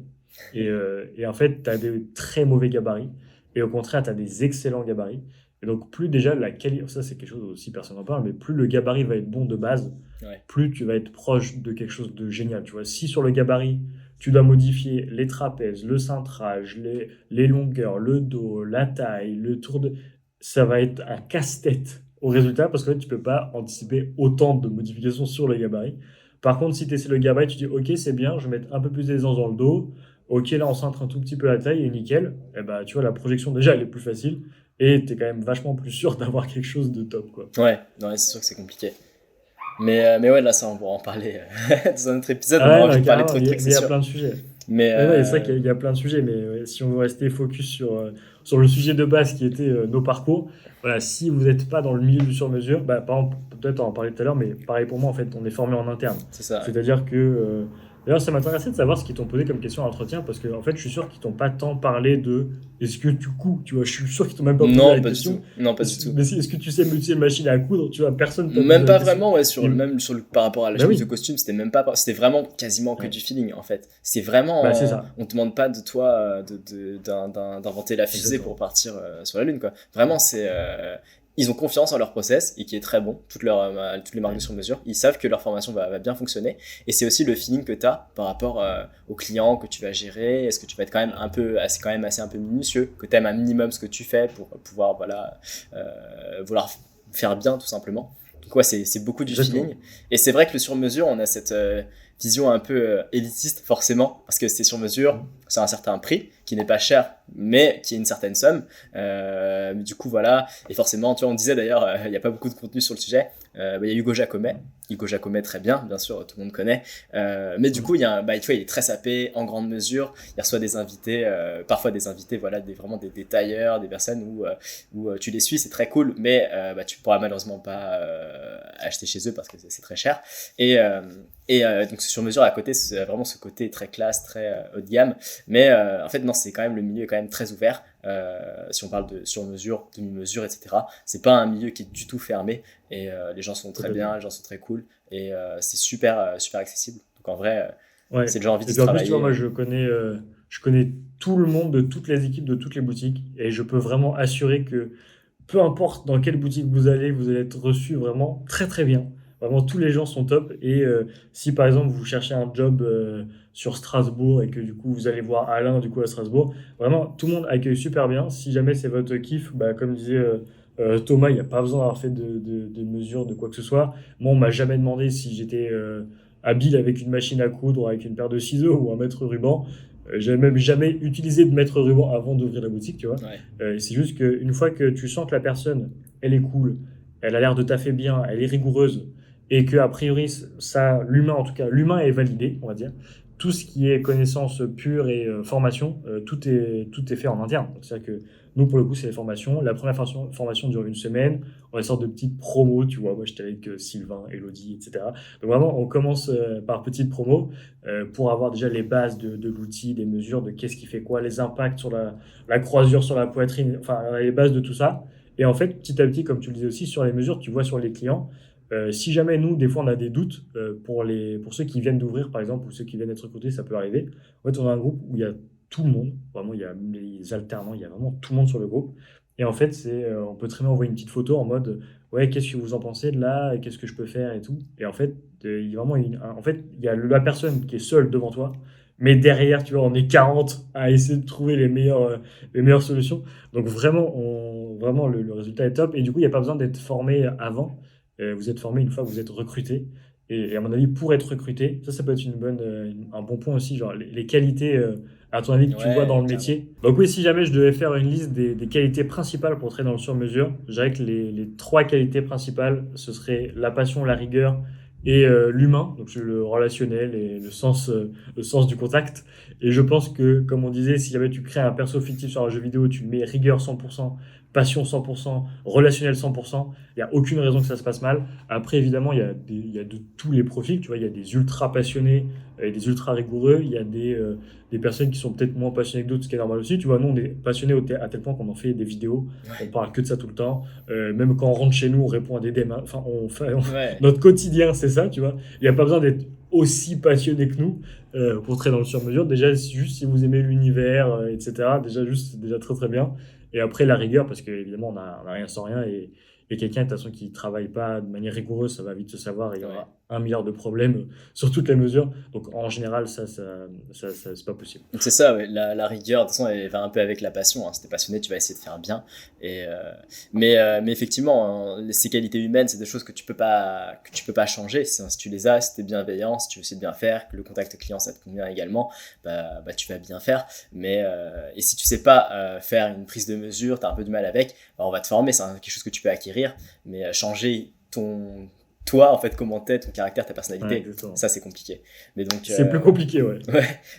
Et en fait, tu as des très mauvais gabarits. Et au contraire, tu as des excellents gabarits. Et donc, plus déjà la qualité, ça c'est quelque chose aussi, personne n'en parle, mais plus le gabarit va être bon de base, Ouais. plus tu vas être proche de quelque chose de génial. Tu vois, si sur le gabarit, tu dois modifier les trapèzes, le cintrage, les longueurs, le dos, la taille, le tour de. Ça va être un casse-tête au résultat parce que tu ne peux pas anticiper autant de modifications sur le gabarit. Par contre, si tu essaies le gabarit, tu dis ok, c'est bien, je vais mettre un peu plus d'aisance dans le dos. Ok, là, on centre un tout petit peu la taille et nickel. Et bah, tu vois, la projection, déjà, elle est plus facile et tu es quand même vachement plus sûr d'avoir quelque chose de top, quoi. Ouais, non, c'est sûr que c'est compliqué. Mais ouais, là, ça, on pourra en parler dans un autre épisode. On Ah aura ouais, envie non, de parler de carrément, trucs, mais il y a c'est sûr. plein de sujets. Mais Ouais, ouais, c'est vrai qu'il y a plein de sujets, mais si on veut rester focus sur le sujet de base qui était nos parcours, voilà, si vous n'êtes pas dans le milieu du sur-mesure, bah, par exemple, peut-être on en parlait tout à l'heure, mais pareil pour moi, en fait, on est formé en interne. c'est ça. C'est-à-dire que. D'ailleurs, ça m'intéressait de savoir ce qu'ils t'ont posé comme question à l'entretien, parce que, en fait, je suis sûr qu'ils t'ont pas tant parlé de est-ce que tu couds, tu vois, je suis sûr qu'ils t'ont même pas posé Non, la pas du question. tout. Non, pas du tout. Mais est-ce que tu sais utiliser une machine à coudre, tu vois, personne t'a posé Même la pas question. vraiment, ouais, Et- même par rapport à la Bah chemise oui. de costume, c'était vraiment quasiment que Ouais. du feeling, en fait. C'est vraiment, Bah, c'est ça. on te demande pas de toi d'inventer la fusée Exactement. pour partir sur la Lune, quoi. Vraiment, ils ont confiance en leur process et qui est très bon, toutes les marques de sur-mesure. Ils savent que leur formation va bien fonctionner. Et c'est aussi le feeling que tu as par rapport aux clients que tu vas gérer. Est-ce que tu vas être quand même assez un peu minutieux, que tu aimes un minimum ce que tu fais pour pouvoir, voilà, vouloir faire bien, tout simplement. Donc ouais, c'est beaucoup du Exactement. feeling. Et c'est vrai que le sur-mesure, on a cette vision un peu élitiste, forcément, parce que c'est sur-mesure, c'est un certain prix, qui n'est pas cher, mais qui est une certaine somme. Mais du coup, voilà. Et forcément, tu vois, on disait d'ailleurs, il n'y a pas beaucoup de contenu sur le sujet. Il y a Hugo Jacomet. Hugo Jacomet, très bien sûr, tout le monde connaît. Mais du coup, tu vois, il est très sapé, en grande mesure. Il reçoit des invités, parfois des invités, voilà, vraiment des tailleurs, des personnes où tu les suis, c'est très cool, mais tu pourras malheureusement pas acheter chez eux parce que c'est très cher. Donc sur mesure à côté, c'est vraiment ce côté très classe, très haut de gamme. Mais en fait, non, c'est quand même, le milieu est quand même très ouvert. Si on parle de sur mesure, demi-mesure, etc. C'est pas un milieu qui est du tout fermé et les gens sont très bien, les gens sont très cool et c'est super accessible. Donc en vrai, Ouais. c'est déjà envie Et de puis en plus, tu vois, travailler. moi, je connais tout le monde de toutes les équipes, de toutes les boutiques, et je peux vraiment assurer que peu importe dans quelle boutique vous allez être reçu vraiment très très bien. Vraiment, tous les gens sont top. Et si par exemple vous cherchez un job sur Strasbourg et que du coup vous allez voir Alain du coup à Strasbourg, vraiment tout le monde accueille super bien. Si jamais c'est votre kiff, bah, comme disait Thomas, il n'y a pas besoin d'avoir fait de mesures de quoi que ce soit. Moi, on m'a jamais demandé si j'étais habile avec une machine à coudre, avec une paire de ciseaux ou un mètre ruban. J'ai même jamais utilisé de mètre ruban avant d'ouvrir la boutique, tu vois. Ouais. C'est juste qu'une fois que tu sens que la personne, elle est cool, elle a l'air de taffer bien, elle est rigoureuse, et que a priori, ça, l'humain en tout cas, l'humain est validé, on va dire. Tout ce qui est connaissance pure et formation, tout est fait en interne. Donc, c'est-à-dire que nous, pour le coup, c'est les formations. La première formation dure une semaine. On a une sorte de petite promo, tu vois. Moi, j'étais avec Sylvain, Elodie, etc. Donc, vraiment, on commence par petite promo pour avoir déjà les bases de l'outil, des mesures, de qu'est-ce qui fait quoi, les impacts sur la croisure sur la poitrine, enfin, les bases de tout ça. Et en fait, petit à petit, comme tu le disais aussi, sur les mesures, tu vois sur les clients, si jamais nous, des fois, on a des doutes pour ceux qui viennent d'ouvrir, par exemple, ou ceux qui viennent d'être recrutés, ça peut arriver. En fait, on a un groupe où il y a tout le monde, vraiment, il y a les alternants, il y a vraiment tout le monde sur le groupe. Et en fait, on peut très bien envoyer une petite photo en mode, ouais, qu'est-ce que vous en pensez de là, qu'est-ce que je peux faire et tout. Et en fait, il y a vraiment en fait, il y a la personne qui est seule devant toi, mais derrière, tu vois, on est 40 à essayer de trouver les meilleures solutions. Donc vraiment, vraiment le résultat est top. Et du coup, il n'y a pas besoin d'être formé avant. Vous êtes formé une fois que vous êtes recruté. Et à mon avis, pour être recruté, ça peut être un bon point aussi, genre les qualités, à ton avis, que tu vois dans Ouais, le carrément. métier. Donc oui, si jamais je devais faire une liste des qualités principales pour travailler dans le sur-mesure, je dirais que les trois qualités principales, ce serait la passion, la rigueur et l'humain, donc le relationnel et le sens du contact. Et je pense que, comme on disait, si jamais tu crées un perso fictif sur un jeu vidéo, tu mets rigueur 100%, passion 100%, relationnel 100%, il n'y a aucune raison que ça se passe mal. Après, évidemment, il y a de tous les profils, tu vois, il y a des ultra passionnés et des ultra rigoureux, il y a des personnes qui sont peut-être moins passionnées que d'autres, ce qui est normal aussi. Tu vois, nous, on est passionnés à tel point qu'on en fait des vidéos, on parle que de ça tout le temps. Même quand on rentre chez nous, on répond à des DM. Enfin, Ouais. notre quotidien, c'est ça, tu vois. Il n'y a pas besoin d'être aussi passionné que nous pour traiter dans le sur-mesure. Déjà, juste si vous aimez l'univers, etc., c'est déjà très très bien. Et après, la rigueur, parce qu'évidemment, on a rien sans rien. Et quelqu'un, de toute façon, qui ne travaille pas de manière rigoureuse, ça va vite se savoir. Il y Ouais. aura un milliard de problèmes sur toutes les mesures. Donc en général, ça c'est pas possible. C'est ça, ouais. La rigueur, de toute façon, elle va un peu avec la passion. Hein. Si t'es passionné, tu vas essayer de faire bien. Mais effectivement, hein, ces qualités humaines, c'est des choses que tu peux pas changer. Si tu les as, si t'es bienveillant, si tu veux essayer de bien faire, que le contact client, ça te convient également, bah tu vas bien faire. Et si tu sais pas faire une prise de mesure, t'as un peu de mal avec, bah, on va te former. C'est quelque chose que tu peux acquérir. Mais changer toi, en fait, comment t'es, ton caractère, ta personnalité, ça c'est compliqué. Mais donc, c'est plus compliqué, ouais.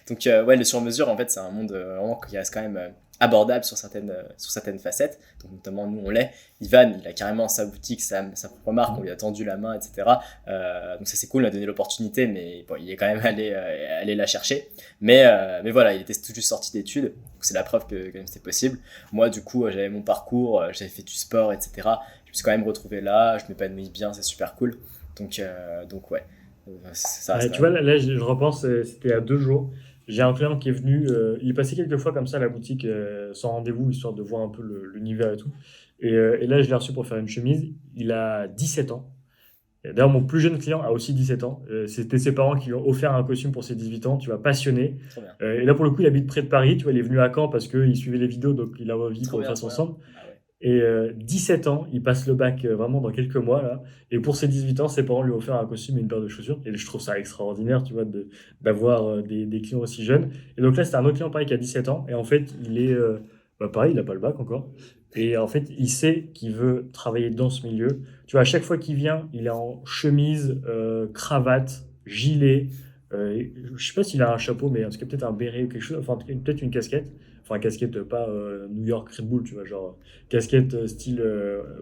Donc, le sur-mesure, en fait, c'est un monde vraiment qui reste quand même abordable sur certaines facettes. Donc, notamment, nous, on l'est. Ivan, il a carrément sa boutique, sa propre marque, on lui a tendu la main, etc. Donc, ça c'est cool, on a donné l'opportunité, mais bon, il est quand même allé la chercher. Mais voilà, il était tout juste sorti d'études, donc c'est la preuve que quand même c'était possible. Moi, du coup, j'avais mon parcours, j'avais fait du sport, etc. Je me suis quand même retrouvé là, je m'épanouis bien, c'est super cool. Donc ouais. Ça tu vois, là je repense, c'était il y a 2 jours. J'ai un client qui est venu, il est passé quelques fois comme ça à la boutique sans rendez-vous, histoire de voir un peu l'univers et tout. Et là, je l'ai reçu pour faire une chemise. Il a 17 ans. Et d'ailleurs, mon plus jeune client a aussi 17 ans. C'était ses parents qui lui ont offert un costume pour ses 18 ans, tu vois, passionné. Et là, pour le coup, il habite près de Paris. Tu vois, il est venu à Caen parce qu'il suivait les vidéos, donc il a envie qu'on le fasse ensemble. Et 17 ans, il passe le bac vraiment dans quelques mois là. Et pour ses 18 ans, ses parents lui ont offert un costume et une paire de chaussures. Et je trouve ça extraordinaire, tu vois, d'avoir des clients aussi jeunes. Et donc là, c'était un autre client pareil qui a 17 ans. Et en fait, il est pareil, il n'a pas le bac encore. Et en fait, il sait qu'il veut travailler dans ce milieu. Tu vois, à chaque fois qu'il vient, il est en chemise, cravate, gilet. Je sais pas s'il a un chapeau, mais en tout cas peut-être un béret ou quelque chose. Enfin, peut-être une casquette. Enfin, casquette pas New York Red Bull, tu vois, genre casquette style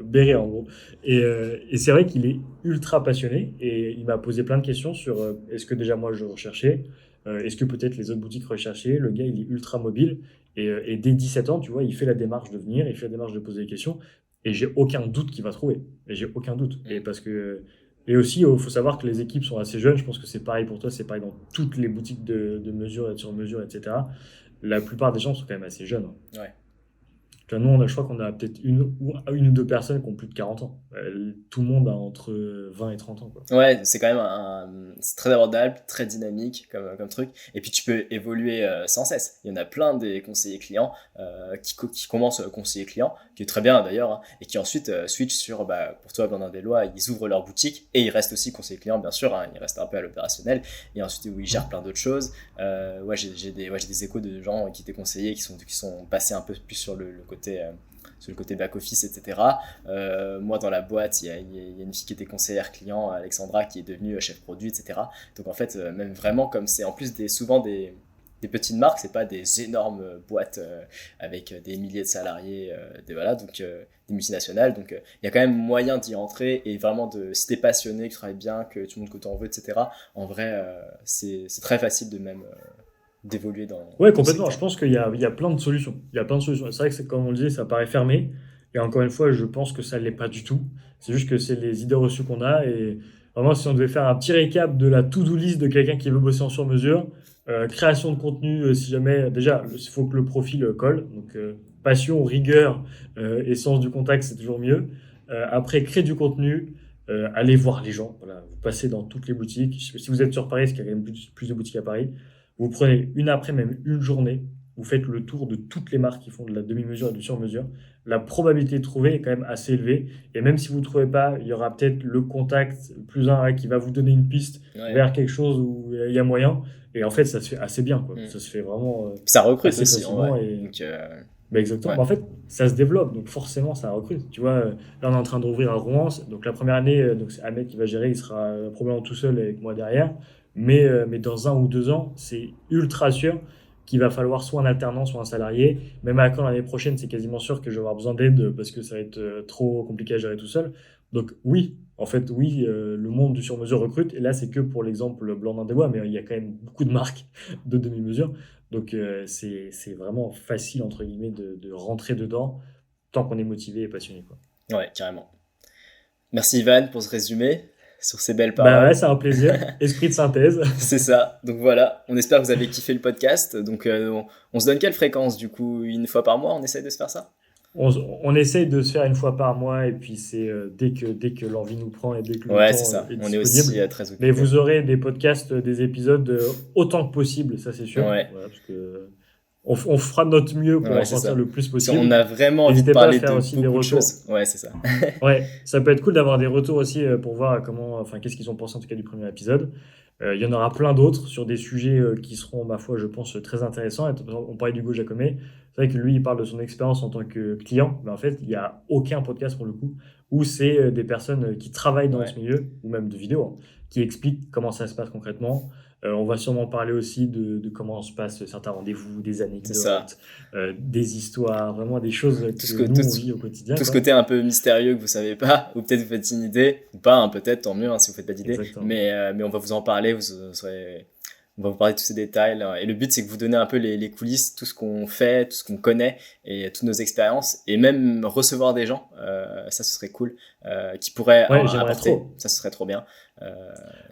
béret en gros. Et c'est vrai qu'il est ultra passionné et il m'a posé plein de questions sur est-ce que déjà moi je recherchais, est-ce que peut-être les autres boutiques recherchaient. Le gars, il est ultra mobile et dès 17 ans, tu vois, il fait la démarche de venir, il fait la démarche de poser des questions et j'ai aucun doute qu'il va trouver. Et j'ai aucun doute. Et aussi, il faut savoir que les équipes sont assez jeunes. Je pense que c'est pareil pour toi, c'est pareil dans toutes les boutiques de mesure et de sur-mesure, etc. La plupart des gens sont quand même assez jeunes. Ouais. Nous, je crois qu'on a peut-être une ou deux personnes qui ont plus de 40 ans. Tout le monde a entre 20 et 30 ans. Quoi. Ouais, c'est quand même c'est très abordable, très dynamique comme truc. Et puis tu peux évoluer sans cesse. Il y en a plein des conseillers clients qui commencent conseiller client, qui est très bien d'ailleurs, hein, et qui ensuite switch sur, pour toi, Blandin des Lois, ils ouvrent leur boutique et ils restent aussi conseiller client, bien sûr. Hein, ils restent un peu à l'opérationnel. Et ensuite, où ils gèrent plein d'autres choses. J'ai des échos de gens qui étaient conseillers, qui sont passés un peu plus sur le côté back-office, etc. Moi, dans la boîte, il y a une fille qui était conseillère client, Alexandra, qui est devenue chef produit, etc. Donc, en fait, même vraiment, comme c'est en plus souvent des petites marques, c'est pas des énormes boîtes avec des milliers de salariés, donc des multinationales. Donc, il y a quand même moyen d'y entrer et vraiment, si t'es passionné, que tu travailles bien, que tu montres que tu en veux, etc. En vrai, c'est très facile de même... d'évoluer dans... Ouais, complètement. Je pense qu'il y a plein de solutions. C'est vrai que, comme on le disait, ça paraît fermé. Et encore une fois, je pense que ça ne l'est pas du tout. C'est juste que c'est les idées reçues qu'on a. Et vraiment, si on devait faire un petit récap de la to-do list de quelqu'un qui veut bosser en sur-mesure, création de contenu, si jamais... Déjà, il faut que le profil colle. Donc, passion, rigueur et sens du contact, c'est toujours mieux. Après, créer du contenu, allez voir les gens. Voilà, vous passez dans toutes les boutiques. Si vous êtes sur Paris, parce qu'il y a quand même plus de boutiques à Paris, vous prenez une après, même une journée, vous faites le tour de toutes les marques qui font de la demi-mesure et du sur-mesure. La probabilité de trouver est quand même assez élevée. Et même si vous ne trouvez pas, il y aura peut-être le contact plus un qui va vous donner une piste vers quelque chose où il y a moyen. Et en fait, ça se fait assez bien. Quoi. Ça se fait vraiment. Ça recrute aussi. Facilement. Exactement. Ouais. En fait, ça se développe. Donc forcément, ça recrute. Tu vois, là, on est en train d'ouvrir à Rouen. Donc la première année, c'est Ahmed qui va gérer. Il sera probablement tout seul avec moi derrière. Mais dans 1 ou 2 ans, c'est ultra sûr qu'il va falloir soit un alternant, soit un salarié. Même à quand l'année prochaine, c'est quasiment sûr que je vais avoir besoin d'aide parce que ça va être trop compliqué à gérer tout seul. Donc oui, le monde du sur-mesure recrute. Et là, c'est que pour l'exemple Blandin des Lois, mais il y a quand même beaucoup de marques de demi-mesure. Donc c'est vraiment facile, entre guillemets, de rentrer dedans tant qu'on est motivé et passionné. Quoi. Ouais, carrément. Merci Ivan pour ce résumé. Sur ces belles paroles. Ouais, c'est un plaisir. Esprit de synthèse. C'est ça. Donc voilà, on espère que vous avez kiffé le podcast. Donc on se donne quelle fréquence du coup? 1 fois par mois, on essaie de se faire ça? On essaye de se faire une fois par mois et puis c'est dès que l'envie nous prend et dès que le Ouais, temps c'est ça. est On est disponible. aussi très occupés. Mais vous aurez des podcasts, des épisodes autant que possible, ça c'est sûr. Ouais. Voilà, parce que on fera de notre mieux pour en c'est sortir ça. le plus Parce possible. qu'on a vraiment envie de N'hésitez pas à parler faire de aussi des beaucoup de retours. choses. Ouais, c'est ça. Ouais, ça peut être cool d'avoir des retours aussi pour voir qu'est-ce qu'ils ont pensé en tout cas du premier épisode. Il y en aura plein d'autres sur des sujets qui seront, ma foi, je pense, très intéressants. Et, on parlait d'Hugo Jacomé. C'est vrai que lui, il parle de son expérience en tant que client. Mais en fait, il n'y a aucun podcast pour le coup où c'est des personnes qui travaillent dans Ouais. ce milieu, ou même de vidéos, qui expliquent comment ça se passe concrètement. On va sûrement parler aussi de comment se passent certains rendez-vous, des anecdotes, des histoires, vraiment des choses que nous, on vit au quotidien. Tout ce côté un peu mystérieux que vous savez pas, ou peut-être vous faites une idée, ou pas, hein, peut-être, tant mieux si vous faites pas d'idée. Exactement. Mais on va vous en parler, on va vous parler de tous ces détails. Là. Et le but, c'est que vous donnez un peu les coulisses, tout ce qu'on fait, tout ce qu'on connaît, et toutes nos expériences, et même recevoir des gens, ça ce serait cool, qui pourraient apporter. Trop. Ça ce serait trop bien.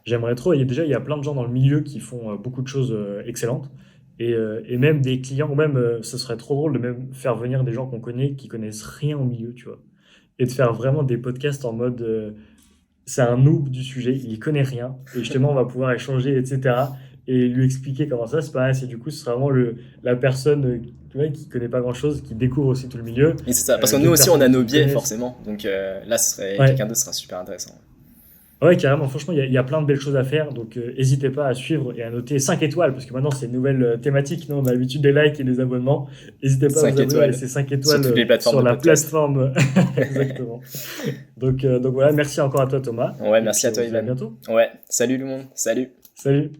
J'aimerais trop. Il y a plein de gens dans le milieu qui font beaucoup de choses excellentes. Et même des clients, ou même, ce serait trop drôle de même faire venir des gens qu'on connaît, qui connaissent rien au milieu, tu vois. Et de faire vraiment des podcasts en mode, c'est un noob du sujet, il connaît rien. Et justement, on va pouvoir échanger, etc. Et lui expliquer comment ça se passe. Et du coup, ce sera vraiment la personne qui connaît pas grand-chose, qui découvre aussi tout le milieu. Et c'est ça, parce que nous aussi, on a nos biais, forcément. Donc là, quelqu'un d'autre sera super intéressant. Ouais, carrément. Franchement, il y a plein de belles choses à faire. Donc, n'hésitez pas à suivre et à noter 5 étoiles, parce que maintenant, c'est une nouvelle thématique. Nous, on a l'habitude des likes et des abonnements. N'hésitez pas à vous abonner à laisser 5 étoiles sur la plateforme. Exactement. Donc voilà, merci encore à toi, Thomas. Ouais, merci à toi, Ivan. À bientôt. Ouais, salut le monde. Salut. Salut.